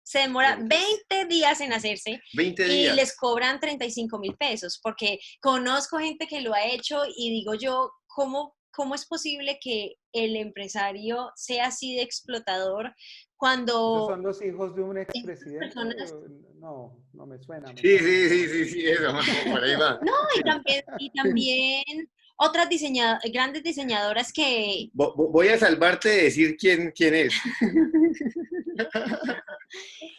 se demora 20 días en hacerse 20 y días. les cobran 35.000 pesos, porque conozco gente que lo ha hecho y digo yo, ¿cómo es posible que el empresario sea así de explotador ¿Esos cuando son los hijos de un estas expresidente? personas... No, no me suena, me Sí, suena. sí, sí, sí, sí, eso, por ahí va. No, y también otras grandes diseñadoras que, Voy a salvarte de decir quién es.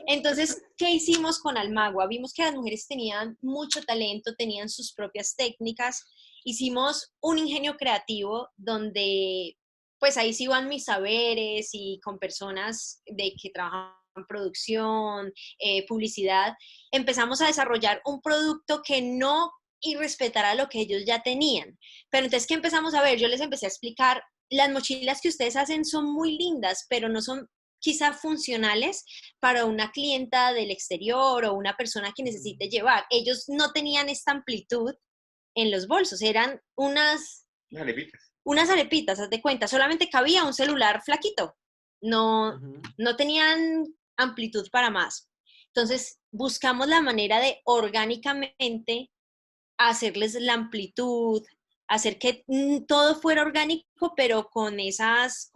entonces, ¿qué hicimos con Almagua? Vimos que las mujeres tenían mucho talento, tenían sus propias técnicas, hicimos un ingenio creativo donde, pues ahí sí van mis saberes y con personas que trabajan en producción, publicidad, empezamos a desarrollar un producto que no irrespetara lo que ellos ya tenían. Pero entonces, ¿qué empezamos a ver? Yo les empecé a explicar, las mochilas que ustedes hacen son muy lindas, pero no son quizá funcionales para una clienta del exterior o una persona que necesite llevar. Ellos no tenían esta amplitud en los bolsos, eran Arepitas. unas arepitas, haz de cuenta, solamente cabía un celular flaquito, no, no tenían amplitud para más. Entonces, buscamos la manera de orgánicamente hacerles la amplitud, hacer que todo fuera orgánico, pero con esas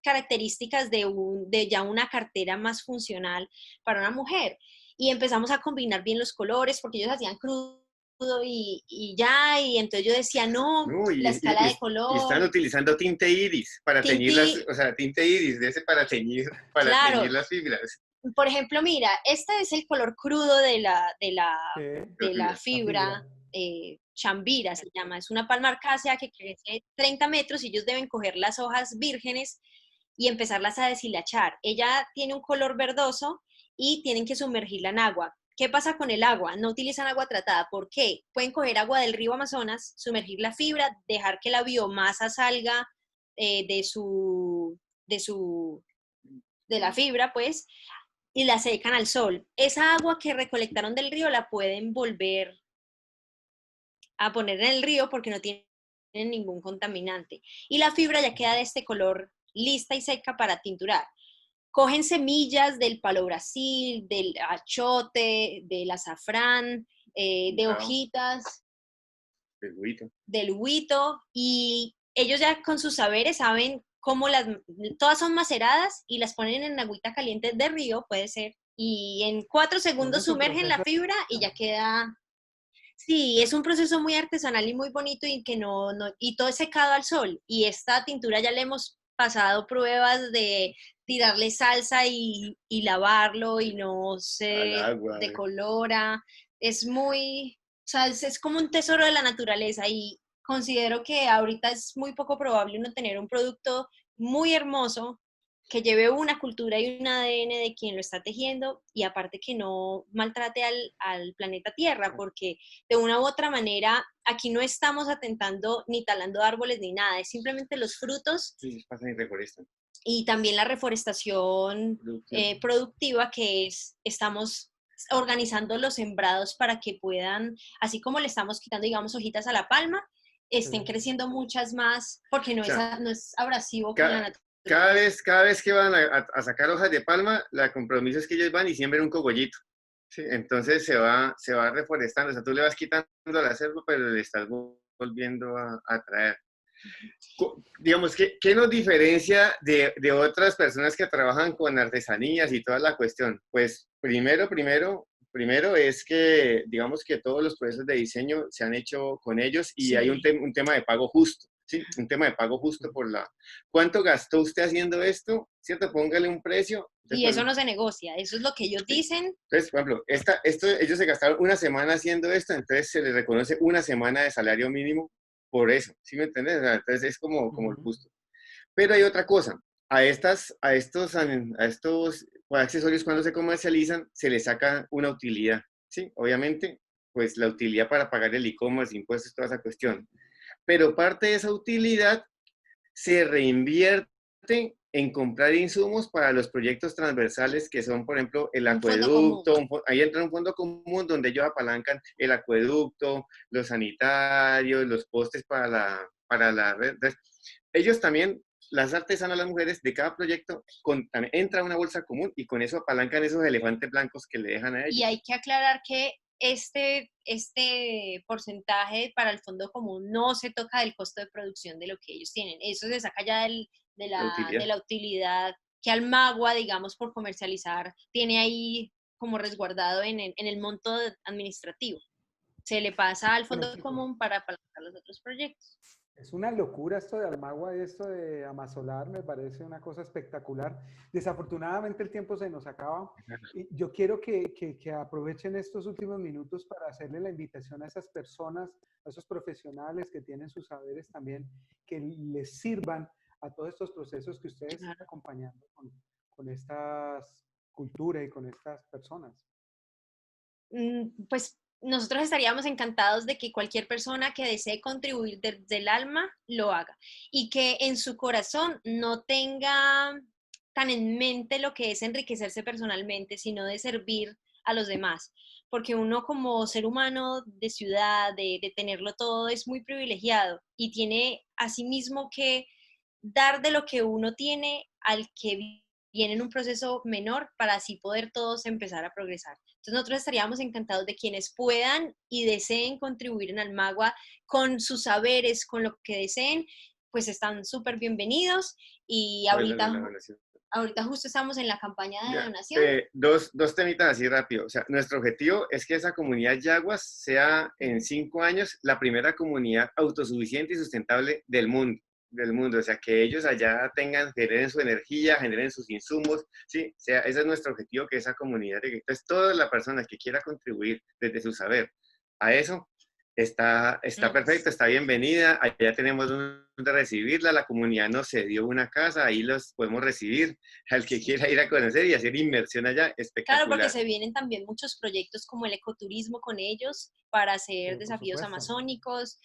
características de ya una cartera más funcional para una mujer. Y empezamos a combinar bien los colores, porque ellos hacían crudo y entonces yo decía, no, No, la escala de y están color, utilizando tinte iris para teñir las, tinti, o sea, tinte iris de ese para claro. teñir las fibras. Por ejemplo, mira, este es el color crudo ¿Qué? de la La fibra. fibra, chambira se llama, es una palma arcácea que crece 30 metros y ellos deben coger las hojas vírgenes y empezarlas a deshilachar. Ella tiene un color verdoso y tienen que sumergirla en agua. ¿Qué pasa con el agua? No utilizan agua tratada. ¿Por qué? Pueden coger agua del río Amazonas, sumergir la fibra, dejar que la biomasa salga de la fibra, pues, y la secan al sol. Esa agua que recolectaron del río la pueden volver a poner en el río porque no tienen ningún contaminante. Y la fibra ya queda de este color lista y seca para tinturar. Cogen semillas del palo Brasil, del achote, del azafrán, de hojitas, del huito, y ellos ya con sus saberes saben cómo todas son maceradas y las ponen en agüita caliente de río, puede ser, y en 4 segundos sumergen la fibra y ya queda. Sí, es un proceso muy artesanal y muy bonito y que y todo es secado al sol. Y esta tintura ya le hemos pasado pruebas de tirarle salsa y lavarlo y no se decolora. Es muy, o sea, es como un tesoro de la naturaleza y considero que ahorita es muy poco probable uno tener un producto muy hermoso que lleve una cultura y un ADN de quien lo está tejiendo y aparte que no maltrate al planeta Tierra, porque de una u otra manera aquí no estamos atentando ni talando árboles ni nada, es simplemente los frutos. Sí, pasan y reforestan. Y también la reforestación productiva que estamos organizando los sembrados para que puedan, así como le estamos quitando, digamos, hojitas a la palma, estén creciendo muchas más, porque no, no es abrasivo con la naturaleza. Cada vez que van a sacar hojas de palma, el compromiso es que ellos van y siembren un cogollito. ¿Sí? Entonces se va reforestando. O sea, tú le vas quitando la selva, pero le estás volviendo a traer. Digamos, ¿qué nos diferencia de otras personas que trabajan con artesanías y toda la cuestión? Pues primero es que, digamos que todos los procesos de diseño se han hecho con ellos y hay un tema de pago justo. Sí, un tema de pago justo ¿Cuánto gastó usted haciendo esto? ¿Cierto? Póngale un precio. Y eso no se negocia, eso es lo que ellos dicen. Entonces, por ejemplo, ellos se gastaron una semana haciendo esto, entonces se les reconoce una semana de salario mínimo por eso, ¿sí me entiendes? O sea, entonces es como el justo. Pero hay otra cosa, a estos accesorios cuando se comercializan se les saca una utilidad, ¿sí? Obviamente, pues la utilidad para pagar el e-commerce, impuestos, toda esa cuestión. Pero parte de esa utilidad se reinvierte en comprar insumos para los proyectos transversales que son, por ejemplo, el acueducto. Ahí entra un fondo común donde ellos apalancan el acueducto, los sanitarios, los postes para la red. Entonces, ellos también, las artesanas, las mujeres de cada proyecto, entra una bolsa común y con eso apalancan esos elefantes blancos que le dejan a ellos. Y hay que aclarar que este porcentaje para el fondo común no se toca del costo de producción de lo que ellos tienen. Eso se saca ya de la utilidad que Almagua, digamos, por comercializar, tiene ahí como resguardado en el monto administrativo. Se le pasa al fondo común para apalancar los otros proyectos. Es una locura esto de Almagua y esto de Amasolar, me parece una cosa espectacular. Desafortunadamente el tiempo se nos acaba. Y yo quiero que aprovechen estos últimos minutos para hacerle la invitación a esas personas, a esos profesionales que tienen sus saberes también, que les sirvan a todos estos procesos que ustedes están acompañando con estas culturas y con estas personas. Pues nosotros estaríamos encantados de que cualquier persona que desee contribuir desde el alma lo haga y que en su corazón no tenga tan en mente lo que es enriquecerse personalmente, sino de servir a los demás. Porque uno como ser humano de ciudad, de tenerlo todo, es muy privilegiado y tiene asimismo que dar de lo que uno tiene al que viene en un proceso menor para así poder todos empezar a progresar. Entonces nosotros estaríamos encantados de quienes puedan y deseen contribuir en Almagua con sus saberes, con lo que deseen, pues están súper bienvenidos y Bueno, la donación. ahorita justo estamos en la campaña de Ya, donación. dos temitas así rápido. O sea, nuestro objetivo es que esa comunidad Yaguas sea en 5 años la primera comunidad autosuficiente y sustentable del mundo. Del mundo, o sea, que ellos allá generen su energía, generen sus insumos, sí, o sea, ese es nuestro objetivo, que esa comunidad, entonces toda la persona que quiera contribuir desde su saber a eso, está perfecto, está bienvenida, allá tenemos donde recibirla, la comunidad nos cedió una casa, ahí los podemos recibir, al que quiera ir a conocer y hacer inmersión allá, Claro, porque espectacular. se vienen también muchos proyectos como el ecoturismo con ellos para hacer Pero por desafíos supuesto. amazónicos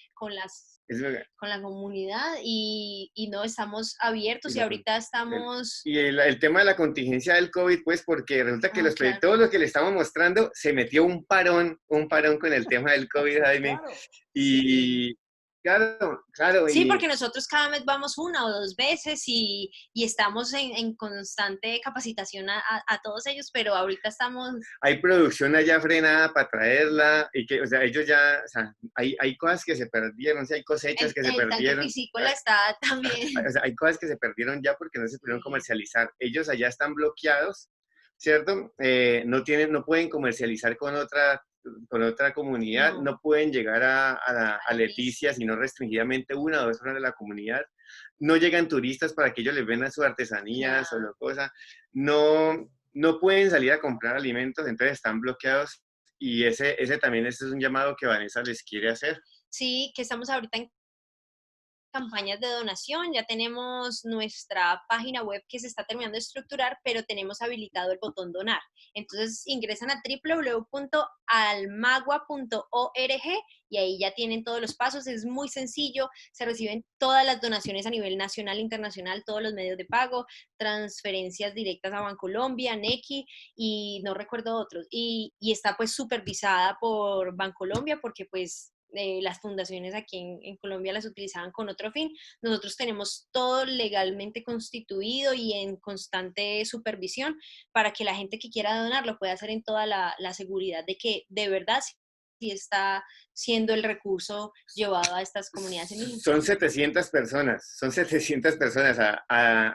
Es lo que- con la comunidad y no estamos abiertos y ahorita estamos... el tema de la contingencia del COVID, pues porque resulta que Claro. todo lo que le estamos mostrando se metió un parón con el tema del COVID, Jaime, Claro. y claro, Sí, y porque nosotros cada mes vamos 1 o 2 veces y estamos en constante capacitación a todos ellos, pero ahorita estamos... hay producción allá frenada para traerla, y que, o sea, ellos ya, o sea, hay cosas que se perdieron, sí, hay cosechas que se El tanque perdieron, piscícola está también... o sea, hay cosas que se perdieron ya porque no se pudieron comercializar. Ellos allá están bloqueados, ¿cierto? No pueden comercializar con otra comunidad, no pueden llegar a Leticia, sino restringidamente 1 o 2 personas de la comunidad. No llegan turistas para que ellos les vendan sus artesanías o lo cosa. No pueden salir a comprar alimentos, entonces están bloqueados. Y ese también es un llamado que Vanessa les quiere hacer. Sí, que estamos ahorita en campañas de donación, ya tenemos nuestra página web que se está terminando de estructurar, pero tenemos habilitado el botón donar. Entonces ingresan a www.almagua.org y ahí ya tienen todos los pasos, es muy sencillo, se reciben todas las donaciones a nivel nacional, internacional, todos los medios de pago, transferencias directas a Bancolombia, Nequi y no recuerdo otros. Y está pues supervisada por Bancolombia porque pues las fundaciones aquí en Colombia las utilizaban con otro fin. Nosotros tenemos todo legalmente constituido y en constante supervisión para que la gente que quiera donar lo pueda hacer en toda la seguridad de que de verdad sí está siendo el recurso llevado a estas comunidades indígenas. Son 700 personas.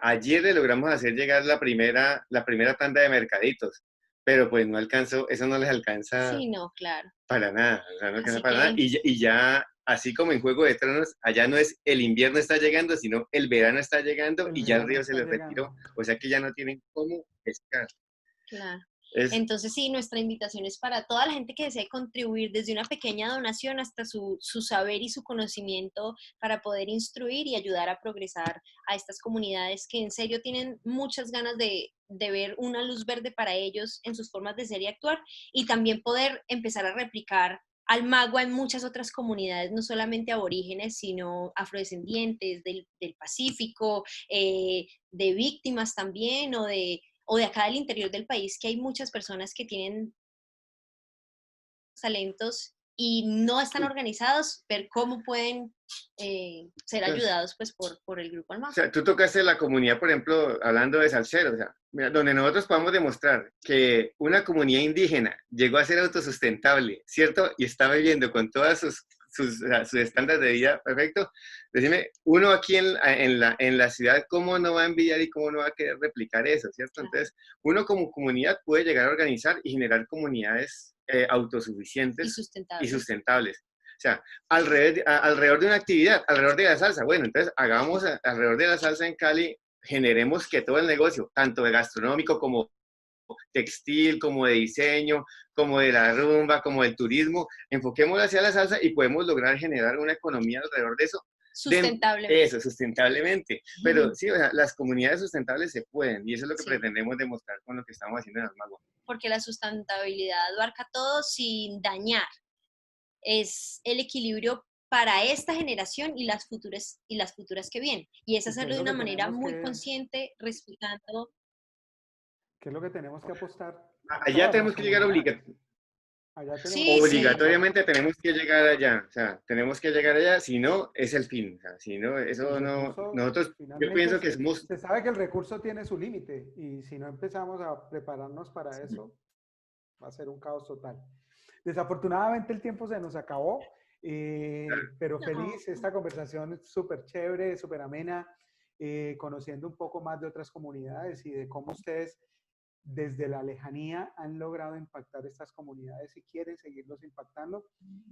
Ayer le logramos hacer llegar la primera tanda de mercaditos, pero pues no alcanzó, eso no les alcanza Sí, no, claro. para nada, o sea, no alcanza Así para nada. que Y ya, así como en Juego de Tronos, allá no es el invierno está llegando, sino el verano está llegando El y ya el verano río se está les retiró, llegando. o sea que ya no tienen cómo pescar. claro. Es, Entonces, sí, nuestra invitación es para toda la gente que desee contribuir desde una pequeña donación hasta su saber y su conocimiento para poder instruir y ayudar a progresar a estas comunidades que en serio tienen muchas ganas de ver una luz verde para ellos en sus formas de ser y actuar y también poder empezar a replicar al magua en muchas otras comunidades, no solamente aborígenes, sino afrodescendientes del Pacífico, de víctimas también o de acá del interior del país, que hay muchas personas que tienen talentos y no están organizados, ver cómo pueden ser ayudados pues por el Grupo o Almagua. sea, tú tocaste la comunidad, por ejemplo, hablando de salseros, o sea, mira, donde nosotros podamos demostrar que una comunidad indígena llegó a ser autosustentable, ¿cierto? Y está viviendo con todas sus estándares de vida perfecto. Decime, uno aquí en la ciudad, ¿cómo no va a envidiar y cómo no va a querer replicar eso, ¿cierto? Entonces, uno como comunidad puede llegar a organizar y generar comunidades autosuficientes y sustentables. O sea, alrededor de una actividad, alrededor de la salsa. Bueno, entonces hagamos alrededor de la salsa en Cali, generemos que todo el negocio, tanto de gastronómico como textil, como de diseño, como de la rumba, como del turismo, enfoquémoslo hacia la salsa y podemos lograr generar una economía alrededor de eso. Sustentablemente. Eso, sustentablemente. Pero sí, o sea, las comunidades sustentables se pueden y eso es lo que pretendemos demostrar con lo que estamos haciendo en Almagua. Porque la sustentabilidad abarca todo sin dañar. Es el equilibrio para esta generación y las futuras que vienen. Y es hacerlo de una manera muy consciente, respetando ¿Qué es lo que tenemos que apostar? Allá Todas tenemos las que llegar comunidades. Allá tenemos Sí, que sí. obligatoriamente tenemos que llegar allá, o sea, tenemos que llegar allá, si no, es el fin, o sea, si no, El eso no, recurso, nosotros, yo finalmente, pienso que somos, se sabe que el recurso tiene su límite y si no empezamos a prepararnos para eso, va a ser un caos total. Desafortunadamente el tiempo se nos acabó, pero No. feliz, esta conversación es súper chévere, súper amena, conociendo un poco más de otras comunidades y de cómo ustedes desde la lejanía han logrado impactar estas comunidades y quieren seguirlos impactando.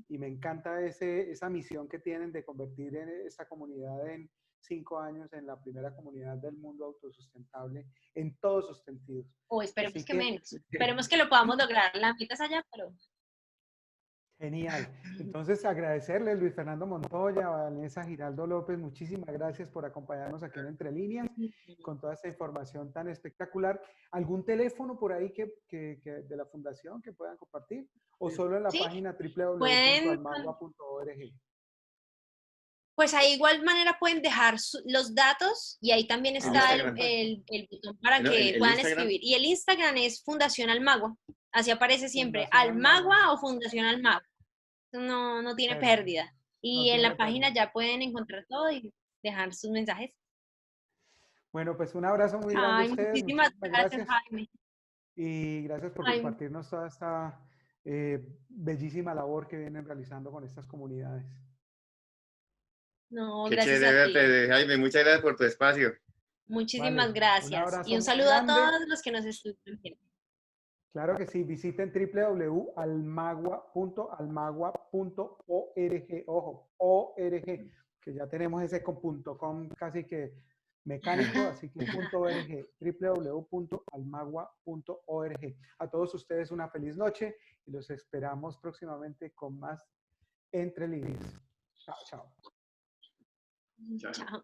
Y me encanta esa misión que tienen de convertir en esta comunidad en 5 años en la primera comunidad del mundo autosustentable en todos sus sentidos. O esperemos Así que que menos. Esperemos que lo podamos lograr. La meta es allá, pero genial. Entonces, agradecerle Luis Fernando Montoya, Vanessa Giraldo López, muchísimas gracias por acompañarnos aquí en Entre Líneas con toda esta información tan espectacular. ¿Algún teléfono por ahí de la fundación que puedan compartir? ¿O solo en la sí, página pueden, www.almagua.org? pues ahí igual manera pueden dejar los datos y ahí también el está Ah, Instagram, perfecto. el botón para no, que el puedan Instagram, escribir. Y el Instagram es Fundación Almagua. Así aparece siempre, Fundación Almagua. Almagua o Fundación Almagua. No tiene Perfecto. pérdida. No Y en tiene la página pérdida. ya pueden encontrar todo y dejar sus mensajes. Bueno, pues un abrazo muy grande a Ay, ustedes. muchísimas Muchísimas gracias, gracias. Jaime. Y gracias por Ay, compartirnos toda esta bellísima labor que vienen realizando con estas comunidades. no, qué gracias chévere a ti. verte, Jaime, muchas gracias por tu espacio. Muchísimas Vale, un gracias. Y abrazo un muy saludo a grande. todos los que nos estuvieron viendo. Claro que sí, visiten www.almagua.org, ojo, ORG, que ya tenemos ese con .com casi que mecánico, así que .org, www.almagua.org. A todos ustedes una feliz noche y los esperamos próximamente con más Entre Líneas. Chao, chao. Chao.